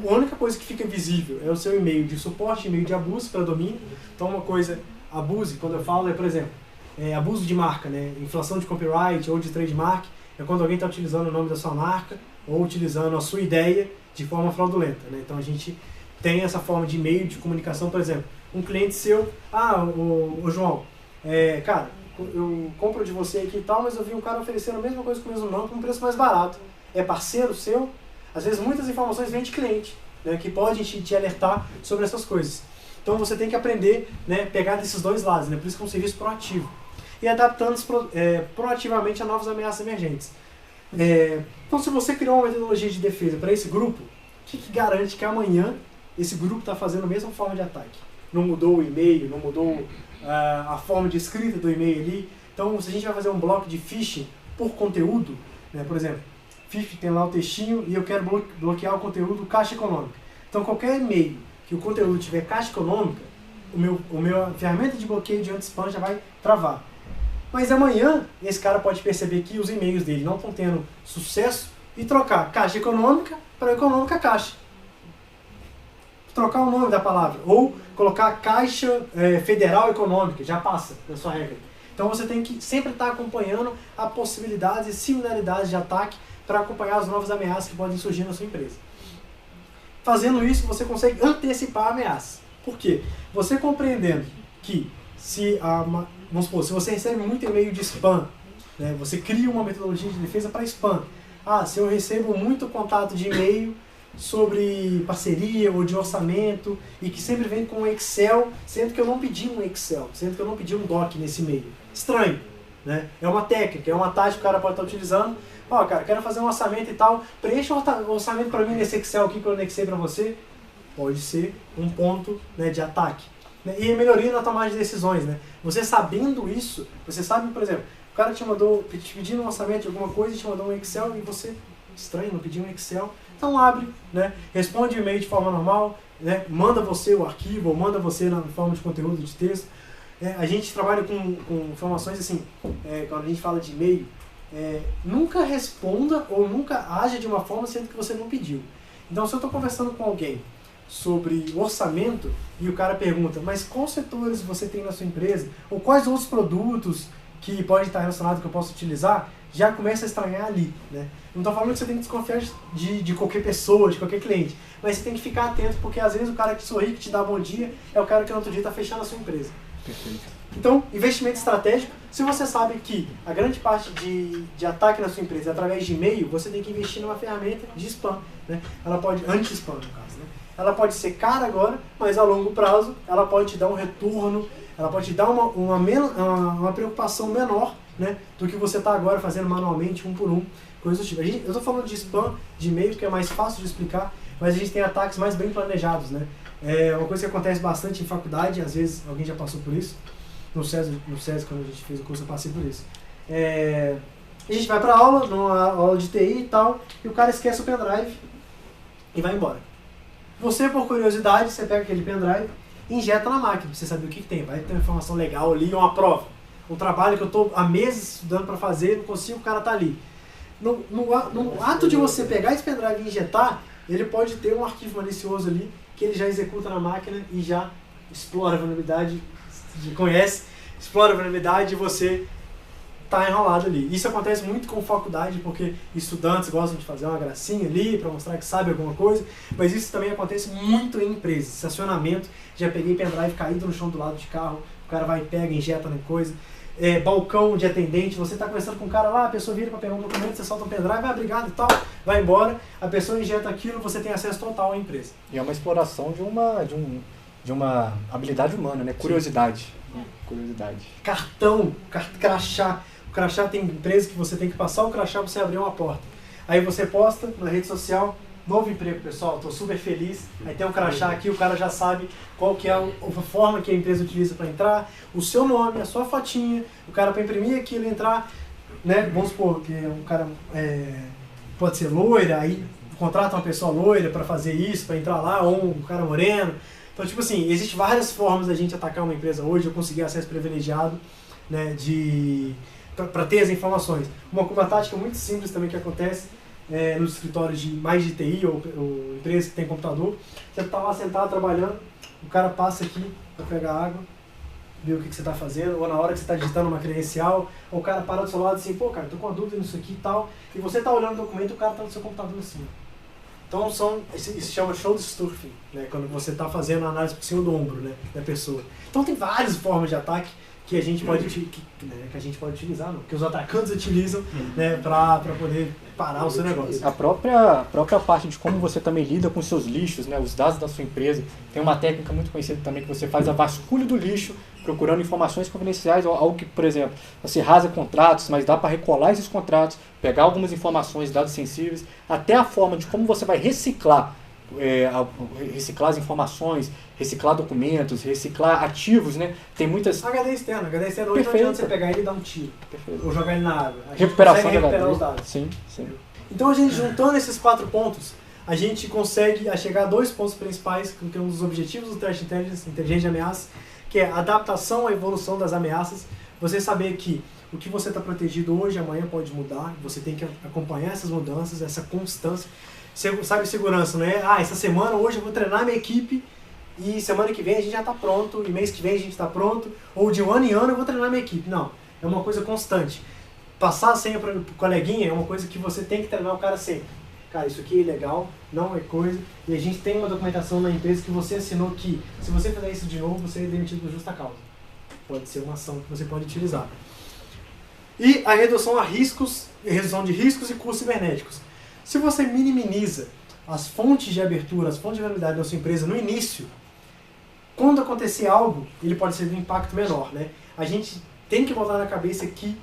A única coisa que fica visível é o seu e-mail de suporte, e-mail de abuso para domínio. Então uma coisa, abuse, quando eu falo, por exemplo, abuso de marca, né? Inflação de copyright ou de trademark, é quando alguém está utilizando o nome da sua marca ou utilizando a sua ideia de forma fraudulenta, né? Então a gente tem essa forma de e-mail de comunicação, por exemplo, um cliente seu, o João, cara, eu compro de você aqui e tal, mas eu vi um cara oferecendo a mesma coisa com o mesmo nome, com um preço mais barato. É parceiro seu? Às vezes muitas informações vêm de cliente, né, que pode te alertar sobre essas coisas. Então você tem que aprender, né, pegar desses dois lados, né, por isso que é um serviço proativo. E adaptando-se proativamente a novas ameaças emergentes. Então se você criou uma metodologia de defesa para esse grupo, o que garante que amanhã esse grupo está fazendo a mesma forma de ataque. Não mudou o e-mail, não mudou a forma de escrita do e-mail ali. Então, se a gente vai fazer um bloco de phishing por conteúdo, né, por exemplo, phishing tem lá o textinho e eu quero bloquear o conteúdo Caixa Econômica. Então, qualquer e-mail que o conteúdo tiver Caixa Econômica, a ferramenta de bloqueio de anti-spam já vai travar. Mas amanhã, esse cara pode perceber que os e-mails dele não estão tendo sucesso e trocar Caixa Econômica para Econômica Caixa. Trocar o nome da palavra. Ou colocar Caixa Federal Econômica, já passa na sua regra. Então você tem que sempre estar acompanhando a possibilidades e similaridades de ataque para acompanhar as novas ameaças que podem surgir na sua empresa. Fazendo isso, você consegue antecipar a ameaça. Por quê? Você compreendendo que vamos supor, se você recebe muito e-mail de spam, né, você cria uma metodologia de defesa para spam. Se eu recebo muito contato de e-mail sobre parceria ou de orçamento e que sempre vem com Excel, sendo que eu não pedi um Excel, sendo que eu não pedi um doc nesse e-mail. Estranho, né? É uma técnica, é uma tática que o cara pode estar utilizando. Cara, quero fazer um orçamento e tal, preencha o orçamento para mim nesse Excel aqui que eu anexei para você. Pode ser um ponto, né, de ataque. E melhoria na tomada de decisões, né? Você sabendo isso, você sabe, por exemplo, o cara te pedindo um orçamento de alguma coisa e te mandou um Excel e você, estranho, não pediu um Excel. Então abre, né? Responde o e-mail de forma normal, né? Manda você o arquivo ou manda você na forma de conteúdo de texto. A gente trabalha com informações assim, quando a gente fala de e-mail, nunca responda ou nunca haja de uma forma sendo que você não pediu. Então se eu estou conversando com alguém sobre orçamento e o cara pergunta, mas quais setores você tem na sua empresa? Ou quais outros produtos que podem estar relacionados que eu posso utilizar? Já começa a estranhar ali, né? Não estou falando que você tem que desconfiar de qualquer pessoa, de qualquer cliente, mas você tem que ficar atento, porque às vezes o cara que sorri, que te dá bom dia, é o cara que no outro dia está fechando a sua empresa. Perfeito. Então, investimento estratégico, se você sabe que a grande parte de ataque na sua empresa é através de e-mail, você tem que investir numa ferramenta de spam, né? Ela pode, anti-spam no caso, né? Ela pode ser cara agora, mas a longo prazo ela pode te dar um retorno, ela pode te dar uma preocupação menor, né, do que você está agora fazendo manualmente, um por um, coisa do tipo. Eu estou falando de spam, de e-mail, que é mais fácil de explicar, mas a gente tem ataques mais bem planejados, né? É uma coisa que acontece bastante em faculdade, às vezes alguém já passou por isso, no SESI quando a gente fez o curso eu passei por isso. A gente vai para aula, numa aula de TI e tal, e o cara esquece o pendrive e vai embora. Você, por curiosidade, você pega aquele pendrive e injeta na máquina, pra você saber o que tem. Vai ter uma informação legal ali, uma prova. Um trabalho que eu estou há meses estudando para fazer, não consigo, o cara tá ali. No ato de você pegar esse pendrive e injetar, ele pode ter um arquivo malicioso ali, que ele já executa na máquina e já explora a vulnerabilidade, explora a vulnerabilidade e você tá enrolado ali. Isso acontece muito com faculdade, porque estudantes gostam de fazer uma gracinha ali para mostrar que sabe alguma coisa, mas isso também acontece muito em empresas. Estacionamento, já peguei pendrive caído no chão do lado de carro, o cara vai, pega, injeta na coisa. Balcão de atendente, você está conversando com um cara lá, a pessoa vira para pegar um documento, você solta um pendrive, obrigado e tal, vai embora, a pessoa injeta aquilo, você tem acesso total à empresa. E é uma exploração de uma habilidade humana, né? Curiosidade. Curiosidade. Cartão, crachá. O crachá tem empresa que você tem que passar o crachá para você abrir uma porta. Aí você posta na rede social, novo emprego, pessoal, estou super feliz. Aí tem um crachá aqui, o cara já sabe qual que é a forma que a empresa utiliza para entrar, o seu nome, a sua fotinha, o cara para imprimir aquilo, entrar, né? Vamos supor que um cara pode ser loira, aí contrata uma pessoa loira para fazer isso, para entrar lá, ou um cara moreno. Então, tipo assim, existem várias formas da gente atacar uma empresa hoje, eu consegui acesso privilegiado, né, para ter as informações. Uma tática muito simples também que acontece nos escritórios de mais de TI ou empresas que tem computador, você está lá sentado trabalhando, o cara passa aqui para pegar água, ver o que você está fazendo, ou na hora que você está digitando uma credencial, ou o cara para do seu lado assim, pô, cara, estou com uma dúvida nisso aqui e tal, e você está olhando o documento e o cara está no seu computador assim. Então isso se chama shoulder stuffing, né, quando você está fazendo a análise por cima do ombro, né, da pessoa. Então tem várias formas de ataque que a gente pode utilizar, não, que os atacantes utilizam, né, para poder parar o seu negócio. A própria parte de como você também lida com seus lixos, né, os dados da sua empresa, tem uma técnica muito conhecida também que você faz a vasculha do lixo, procurando informações confidenciais, algo que, por exemplo, você rasa contratos, mas dá para recolar esses contratos, pegar algumas informações, dados sensíveis, até a forma de como você vai reciclar reciclar as informações, reciclar documentos, reciclar ativos, né? Tem muitas... HD externo hoje não adianta você pegar ele e dar um tiro. Perfeito. Ou jogar ele na água. A gente Recuperação consegue de recuperar HD. os dados. Sim, sim. Então a gente juntando esses 4 pontos, a gente consegue chegar a 2 pontos principais, que é um dos objetivos do Threat Intelligence, inteligência de ameaças, que é a adaptação à evolução das ameaças. Você saber que o que você está protegido hoje, amanhã pode mudar, você tem que acompanhar essas mudanças, essa constância. Sabe, segurança, não é? Essa semana, hoje eu vou treinar minha equipe e semana que vem a gente já está pronto, e mês que vem a gente está pronto, ou de ano em ano eu vou treinar minha equipe. Não, é uma coisa constante. Passar a senha para o coleguinha é uma coisa que você tem que treinar o cara sempre. Cara, isso aqui é ilegal, não é coisa, e a gente tem uma documentação na empresa que você assinou que, se você fizer isso de novo, você é demitido por justa causa. Pode ser uma ação que você pode utilizar. E a redução de riscos e custos cibernéticos. Se você minimiza as fontes de abertura, as fontes de vulnerabilidade da sua empresa no início, quando acontecer algo, ele pode ser de um impacto menor, né? A gente tem que botar na cabeça que,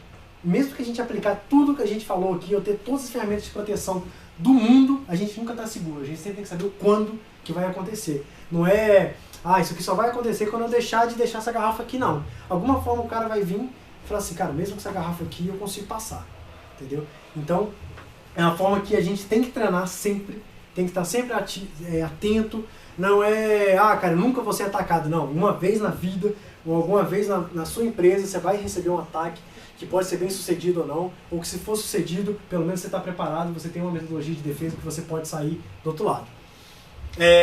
mesmo que a gente aplicar tudo que a gente falou aqui, ou ter todas as ferramentas de proteção do mundo, a gente nunca está seguro. A gente sempre tem que saber o quando que vai acontecer. Não é, isso aqui só vai acontecer quando eu deixar essa garrafa aqui, não. Alguma forma o cara vai vir e falar assim, cara, mesmo com essa garrafa aqui eu consigo passar. Entendeu? Então, é uma forma que a gente tem que treinar sempre, tem que estar sempre atento. Não é, cara, eu nunca vou ser atacado. Não, uma vez na vida, ou alguma vez na sua empresa, você vai receber um ataque que pode ser bem sucedido ou não, ou que se for sucedido, pelo menos você está preparado, você tem uma metodologia de defesa que você pode sair do outro lado.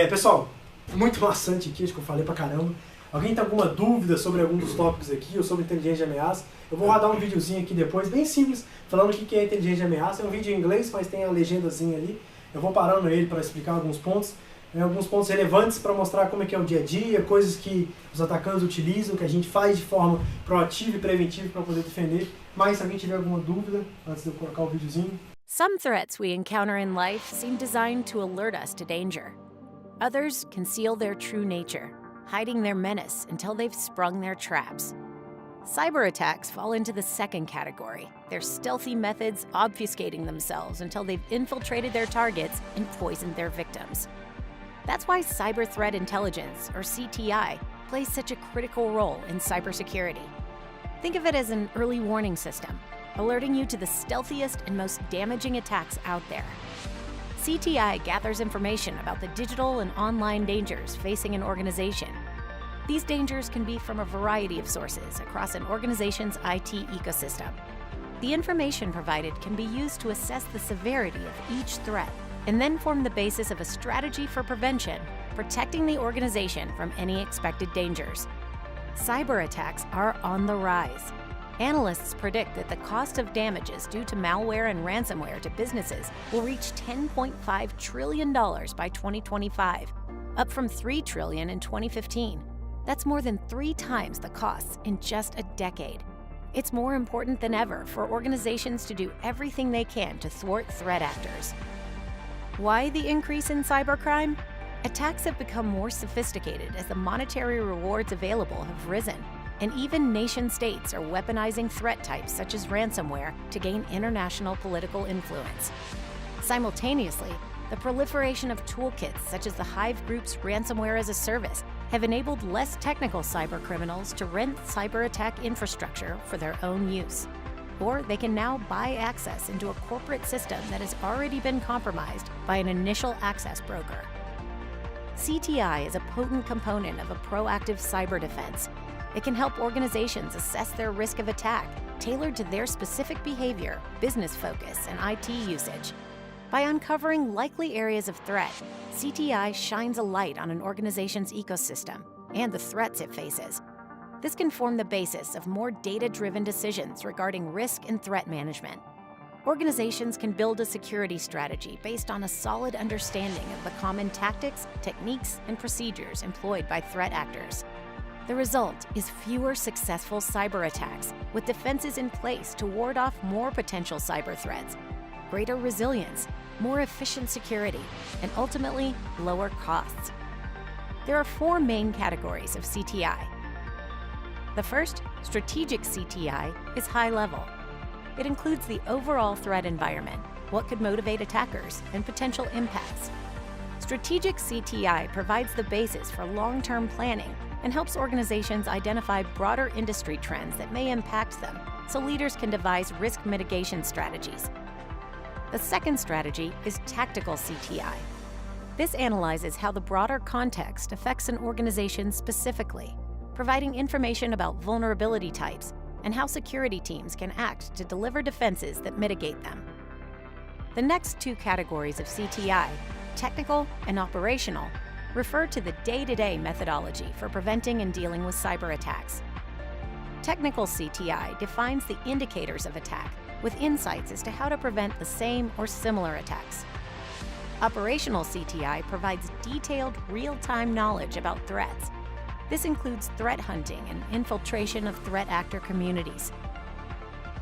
Pessoal, muito maçante aqui, acho que eu falei pra caramba. Alguém tem alguma dúvida sobre algum dos tópicos aqui, ou sobre inteligência de ameaça? Eu vou rodar um videozinho aqui depois, bem simples, falando o que é inteligência de ameaça. É um vídeo em inglês, mas tem a legendazinha ali. Eu vou parando ele para explicar alguns pontos relevantes para mostrar como é que é o dia a dia, coisas que os atacantes utilizam, que a gente faz de forma proativa e preventiva para poder defender. Mas se alguém tiver alguma dúvida, antes de eu colocar o videozinho. Some threats we encounter in life seem designed to alert us to danger. Others conceal their true nature, hiding their menace until they've sprung their traps. Cyber attacks fall into the second category, their stealthy methods obfuscating themselves until they've infiltrated their targets and poisoned their victims. That's why Cyber Threat Intelligence, or CTI, plays such a critical role in cybersecurity. Think of it as an early warning system, alerting you to the stealthiest and most damaging attacks out there. CTI gathers information about the digital and online dangers facing an organization. These dangers can be from a variety of sources across an organization's IT ecosystem. The information provided can be used to assess the severity of each threat and then form the basis of a strategy for prevention, protecting the organization from any expected dangers. Cyber attacks are on the rise. Analysts predict that the cost of damages due to malware and ransomware to businesses will reach $10.5 trillion by 2025, up from $3 trillion in 2015. That's more than 3 times the costs in just a decade. It's more important than ever for organizations to do everything they can to thwart threat actors. Why the increase in cybercrime? Attacks have become more sophisticated as the monetary rewards available have risen, and even nation-states are weaponizing threat types such as ransomware to gain international political influence. Simultaneously, the proliferation of toolkits such as the Hive Group's Ransomware as a Service have enabled less technical cybercriminals to rent cyber attack infrastructure for their own use. Or they can now buy access into a corporate system that has already been compromised by an initial access broker. CTI is a potent component of a proactive cyber defense. It can help organizations assess their risk of attack, tailored to their specific behavior, business focus, and IT usage. By uncovering likely areas of threat, CTI shines a light on an organization's ecosystem and the threats it faces. This can form the basis of more data-driven decisions regarding risk and threat management. Organizations can build a security strategy based on a solid understanding of the common tactics, techniques, and procedures employed by threat actors. The result is fewer successful cyber attacks, with defenses in place to ward off more potential cyber threats, greater resilience, more efficient security, and ultimately, lower costs. There are 4 main categories of CTI. The first, strategic CTI, is high level. It includes the overall threat environment, what could motivate attackers, and potential impacts. Strategic CTI provides the basis for long-term planning and helps organizations identify broader industry trends that may impact them, so leaders can devise risk mitigation strategies. The second strategy is tactical CTI. This analyzes how the broader context affects an organization specifically, providing information about vulnerability types and how security teams can act to deliver defenses that mitigate them. The next two categories of CTI, technical and operational, refer to the day-to-day methodology for preventing and dealing with cyber attacks. Technical CTI defines the indicators of attack with insights as to how to prevent the same or similar attacks. Operational CTI provides detailed, real-time knowledge about threats. This includes threat hunting and infiltration of threat actor communities.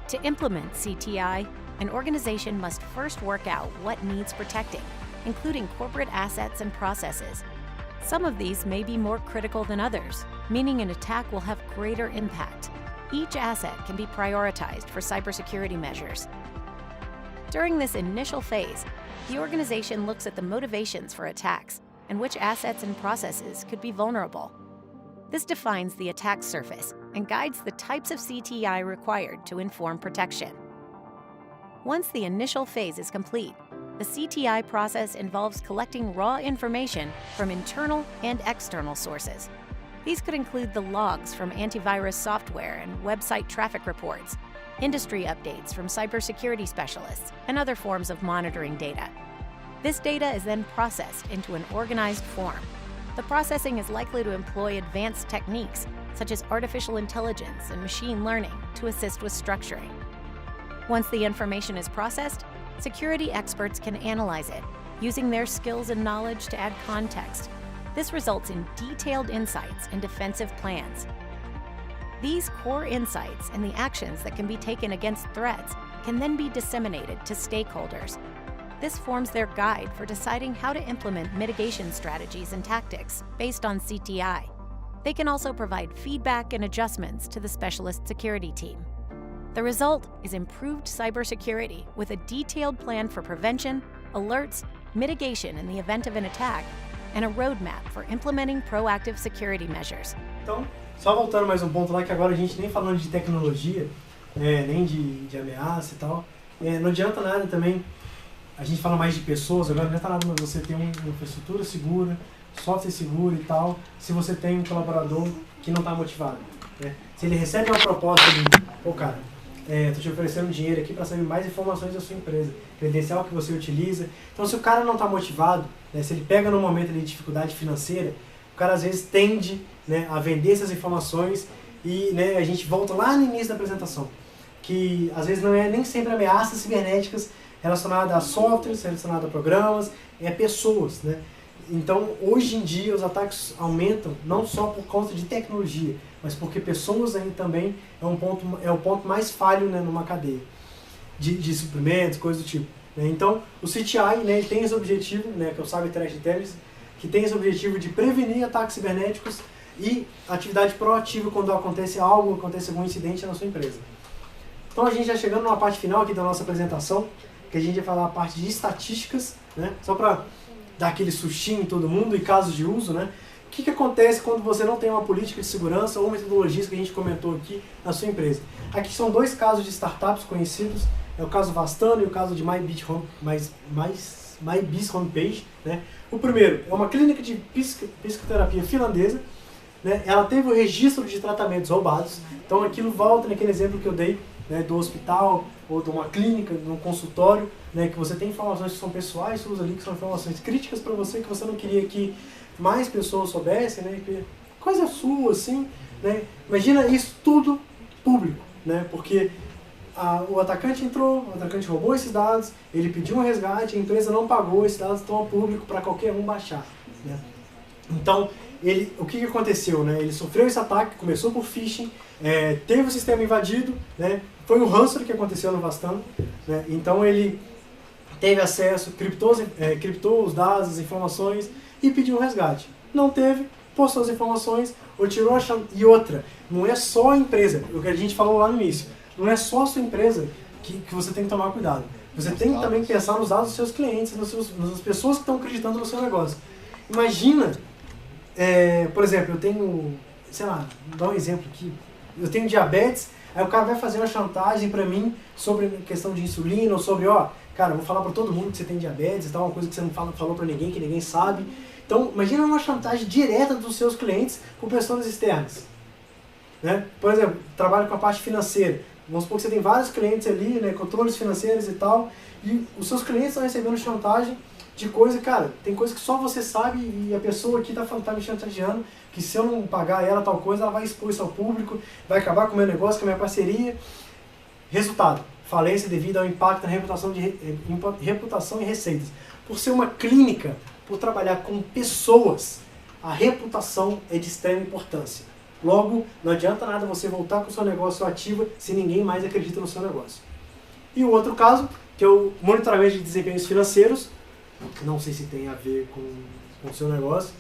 To implement CTI, an organization must first work out what needs protecting, including corporate assets and processes. Some of these may be more critical than others, meaning an attack will have greater impact. Each asset can be prioritized for cybersecurity measures. During this initial phase, the organization looks at the motivations for attacks and which assets and processes could be vulnerable. This defines the attack surface and guides the types of CTI required to inform protection. Once the initial phase is complete, the CTI process involves collecting raw information from internal and external sources. These could include the logs from antivirus software and website traffic reports, industry updates from cybersecurity specialists, and other forms of monitoring data. This data is then processed into an organized form. The processing is likely to employ advanced techniques, such as artificial intelligence and machine learning, to assist with structuring. Once the information is processed, security experts can analyze it, using their skills and knowledge to add context. This results in detailed insights and defensive plans. These core insights and the actions that can be taken against threats can then be disseminated to stakeholders. This forms their guide for deciding how to implement mitigation strategies and tactics based on CTI. They can also provide feedback and adjustments to the specialist security team. The result is improved cybersecurity with a detailed plan for prevention, alerts, mitigation in the event of an attack, and a roadmap for implementing proactive security measures. Então, só voltando mais ponto lá, que agora a gente nem falando de tecnologia, nem de ameaça e tal, não adianta nada também, a gente fala mais de pessoas, agora não adianta nada você ter uma infraestrutura segura, software seguro e tal, se você tem um colaborador que não está motivado. Né? Se ele recebe uma proposta de, cara, estou te oferecendo dinheiro aqui para saber mais informações da sua empresa, credencial que você utiliza. Então, se o cara não está motivado, né, se ele pega num momento de dificuldade financeira, o cara às vezes tende, né, a vender essas informações e, né, a gente volta lá no início da apresentação, que às vezes não é nem sempre ameaças cibernéticas relacionadas a softwares, relacionadas a programas, pessoas, né? Então, hoje em dia, os ataques aumentam não só por conta de tecnologia, mas porque pessoas aí também é o ponto mais falho, né, numa cadeia de suprimentos, coisas do tipo. Né? Então, o CTI, né, tem esse objetivo, né, que é o Cyber Threat Intelligence, que tem esse objetivo de prevenir ataques cibernéticos e atividade proativa quando acontece algum incidente na sua empresa. Então, a gente já chegando numa parte final aqui da nossa apresentação, que a gente vai falar a parte de estatísticas, né, só para dar aquele sustinho em todo mundo e casos de uso, né? O que acontece quando você não tem uma política de segurança ou metodologias que a gente comentou aqui na sua empresa? Aqui são dois casos de startups conhecidos, é o caso Vastano e o caso de MyBiz Homepage. Né? O primeiro é uma clínica de psicoterapia finlandesa, né? Ela teve o registro de tratamentos roubados, então aquilo volta naquele exemplo que eu dei, né, do hospital ou de uma clínica, de um consultório, né, que você tem informações que são pessoais suas ali, que são informações críticas para você, que você não queria que mais pessoas soubessem, né, que coisa sua, assim, né. Imagina isso tudo público, né, porque o atacante entrou, o atacante roubou esses dados, ele pediu um resgate, a empresa não pagou, esses dados estão ao público para qualquer um baixar, né. Então, o que aconteceu, né? Ele sofreu esse ataque, começou por phishing, teve o sistema invadido, né? Foi o ransomware que aconteceu no Vastano, né? Então ele teve acesso, criptou os dados, as informações e pediu um resgate. Não teve, postou as informações, ou tirou a chave. E outra, não é só a empresa, o que a gente falou lá no início, não é só a sua empresa que você tem que tomar cuidado. Você tem que também pensar nos dados dos seus clientes, nas pessoas que estão acreditando no seu negócio. Imagina, por exemplo, eu tenho, sei lá, vou dar um exemplo aqui. Eu tenho diabetes, aí o cara vai fazer uma chantagem pra mim sobre a questão de insulina, ou sobre, cara, eu vou falar pra todo mundo que você tem diabetes e tal, uma coisa que você não falou pra ninguém, que ninguém sabe. Então, imagina uma chantagem direta dos seus clientes com pessoas externas. Né? Por exemplo, trabalho com a parte financeira. Vamos supor que você tem vários clientes ali, né, controles financeiros e tal, e os seus clientes estão recebendo chantagem de coisa, cara, tem coisa que só você sabe e a pessoa aqui tá me chantageando, que se eu não pagar ela tal coisa, ela vai expor isso ao público, vai acabar com o meu negócio, com a minha parceria. Resultado, falência devido ao impacto na reputação e receitas. Por ser uma clínica, por trabalhar com pessoas, a reputação é de extrema importância. Logo, não adianta nada você voltar com o seu negócio ativo se ninguém mais acredita no seu negócio. E o outro caso, que é o monitoramento de desempenhos financeiros, não sei se tem a ver com o seu negócio.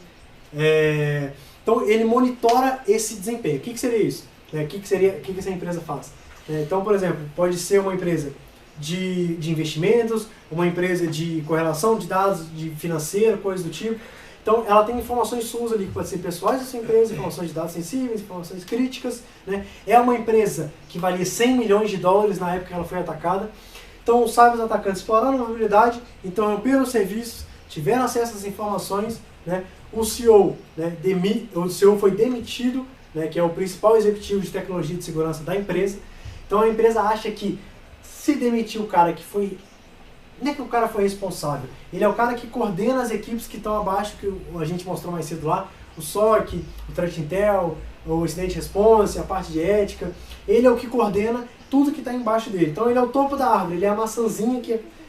Então, ele monitora esse desempenho. O que seria isso? O que essa empresa faz? Então, por exemplo, pode ser uma empresa de investimentos, uma empresa de correlação de dados de financeiro, coisas do tipo. Então, ela tem informações suas ali, que pode ser pessoais da sua empresa, informações de dados sensíveis, informações críticas. Né? É uma empresa que valia 100 milhões de dólares na época que ela foi atacada. Então, sabe, os atacantes exploraram a vulnerabilidade, interromperam os serviços, tiveram acesso às informações. Né? O CEO, né, o CEO foi demitido, né, que é o principal executivo de tecnologia de segurança da empresa. Então, a empresa acha que se demitir o cara que foi... Não é que o cara foi responsável, ele é o cara que coordena as equipes que estão abaixo, que a gente mostrou mais cedo lá, o SOC, o Threat Intel, o Incident Response, a parte de ética. Ele é o que coordena tudo que está embaixo dele. Então ele é o topo da árvore, ele é a maçãzinha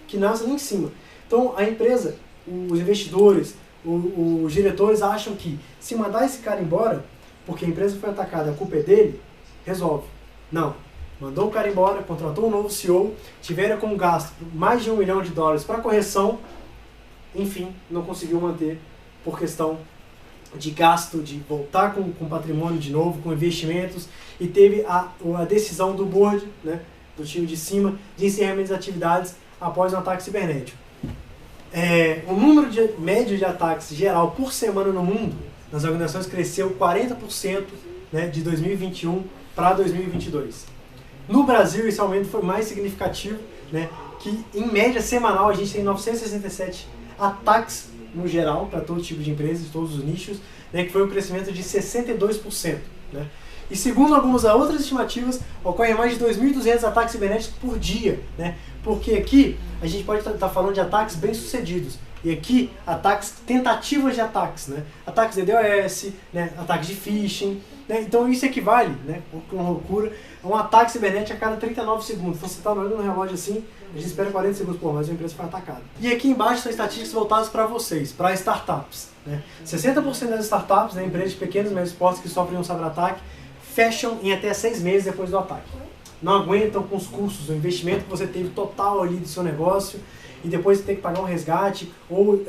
que nasce lá em cima. Então a empresa, os investidores, os diretores acham que se mandar esse cara embora, porque a empresa foi atacada, a culpa é dele, resolve. Não. Mandou o cara embora, contratou um novo CEO, tiveram com gasto mais de $1 milhão para correção, enfim, não conseguiu manter por questão de gasto, de voltar com patrimônio de novo, com investimentos, e teve a decisão do board, né, do time de cima, de encerramento das atividades após um ataque cibernético. O número médio de ataques geral por semana no mundo, nas organizações, cresceu 40%, né, de 2021 para 2022. No Brasil, esse aumento foi mais significativo, né, que em média semanal a gente tem 967 ataques no geral, para todo tipo de empresas, de todos os nichos, né, que foi um crescimento de 62%. Né. E segundo algumas outras estimativas, ocorrem mais de 2.200 ataques cibernéticos por dia, né, porque aqui a gente pode estar falando de ataques bem-sucedidos, e aqui tentativas de ataques, né, ataques de DDoS, né, ataques de phishing. Então isso equivale, né, com uma loucura, a um ataque cibernético a cada 39 segundos. Então você está olhando no relógio assim, a gente espera 40 segundos por mais, a empresa foi atacada. E aqui embaixo são estatísticas voltadas para vocês, para startups. Né? 60% das startups, né, empresas de pequenos e médios portes que sofrem um cyber-ataque, fecham em até 6 meses depois do ataque. Não aguentam com os custos, o investimento que você teve total ali do seu negócio, e depois você tem que pagar um resgate, ou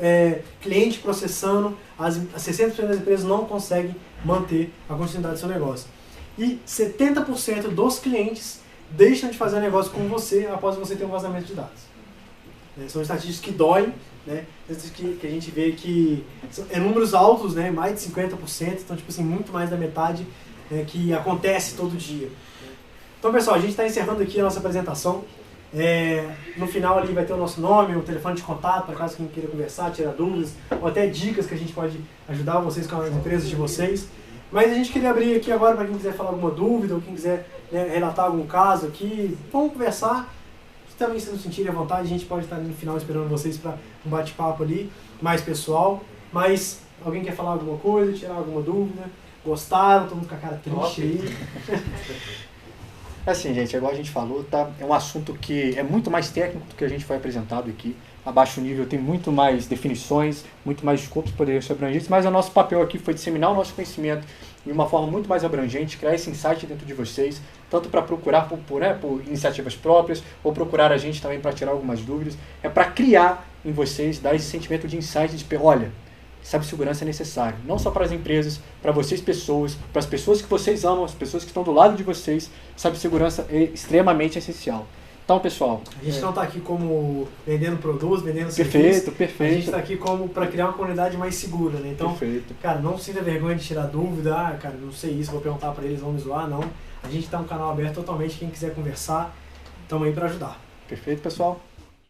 cliente processando, as 60% das empresas não conseguem manter a continuidade do seu negócio. E 70% dos clientes deixam de fazer negócio com você após você ter um vazamento de dados. São estatísticas que doem, né? Que a gente vê que é números altos, né? Mais de 50%, então tipo assim, muito mais da metade, que acontece todo dia. Então pessoal, a gente está encerrando aqui a nossa apresentação. No final ali vai ter o nosso nome, o telefone de contato, para caso quem queira conversar, tirar dúvidas, ou até dicas que a gente pode ajudar vocês com as empresas de vocês. Mas a gente queria abrir aqui agora para quem quiser falar alguma dúvida, ou quem quiser, né, relatar algum caso aqui. Vamos conversar. Se também se não sentirem à vontade, a gente pode estar no final esperando vocês para um bate-papo ali, mais pessoal. Mas alguém quer falar alguma coisa, tirar alguma dúvida? Gostaram? Todo mundo com a cara triste aí. Assim, gente, igual a gente falou, tá? É um assunto que é muito mais técnico do que a gente foi apresentado aqui. A baixo nível tem muito mais definições, muito mais escopos que poderiam ser abrangidos, mas o nosso papel aqui foi disseminar o nosso conhecimento de uma forma muito mais abrangente, criar esse insight dentro de vocês, tanto para procurar por iniciativas próprias, ou procurar a gente também para tirar algumas dúvidas. É para criar em vocês, dar esse sentimento de insight, de olha, cibersegurança é necessário, não só para as empresas, para vocês pessoas, para as pessoas que vocês amam, as pessoas que estão do lado de vocês, cibersegurança é extremamente essencial. Então, pessoal... A gente não está aqui como vendendo produtos, vendendo serviços. Perfeito. A gente está aqui como para criar uma comunidade mais segura, né? Então, cara, não sinta vergonha de tirar dúvida. Ah, cara, não sei isso, vou perguntar para eles, vão me zoar, não. A gente está um canal aberto totalmente, quem quiser conversar, estamos aí para ajudar. Perfeito, pessoal.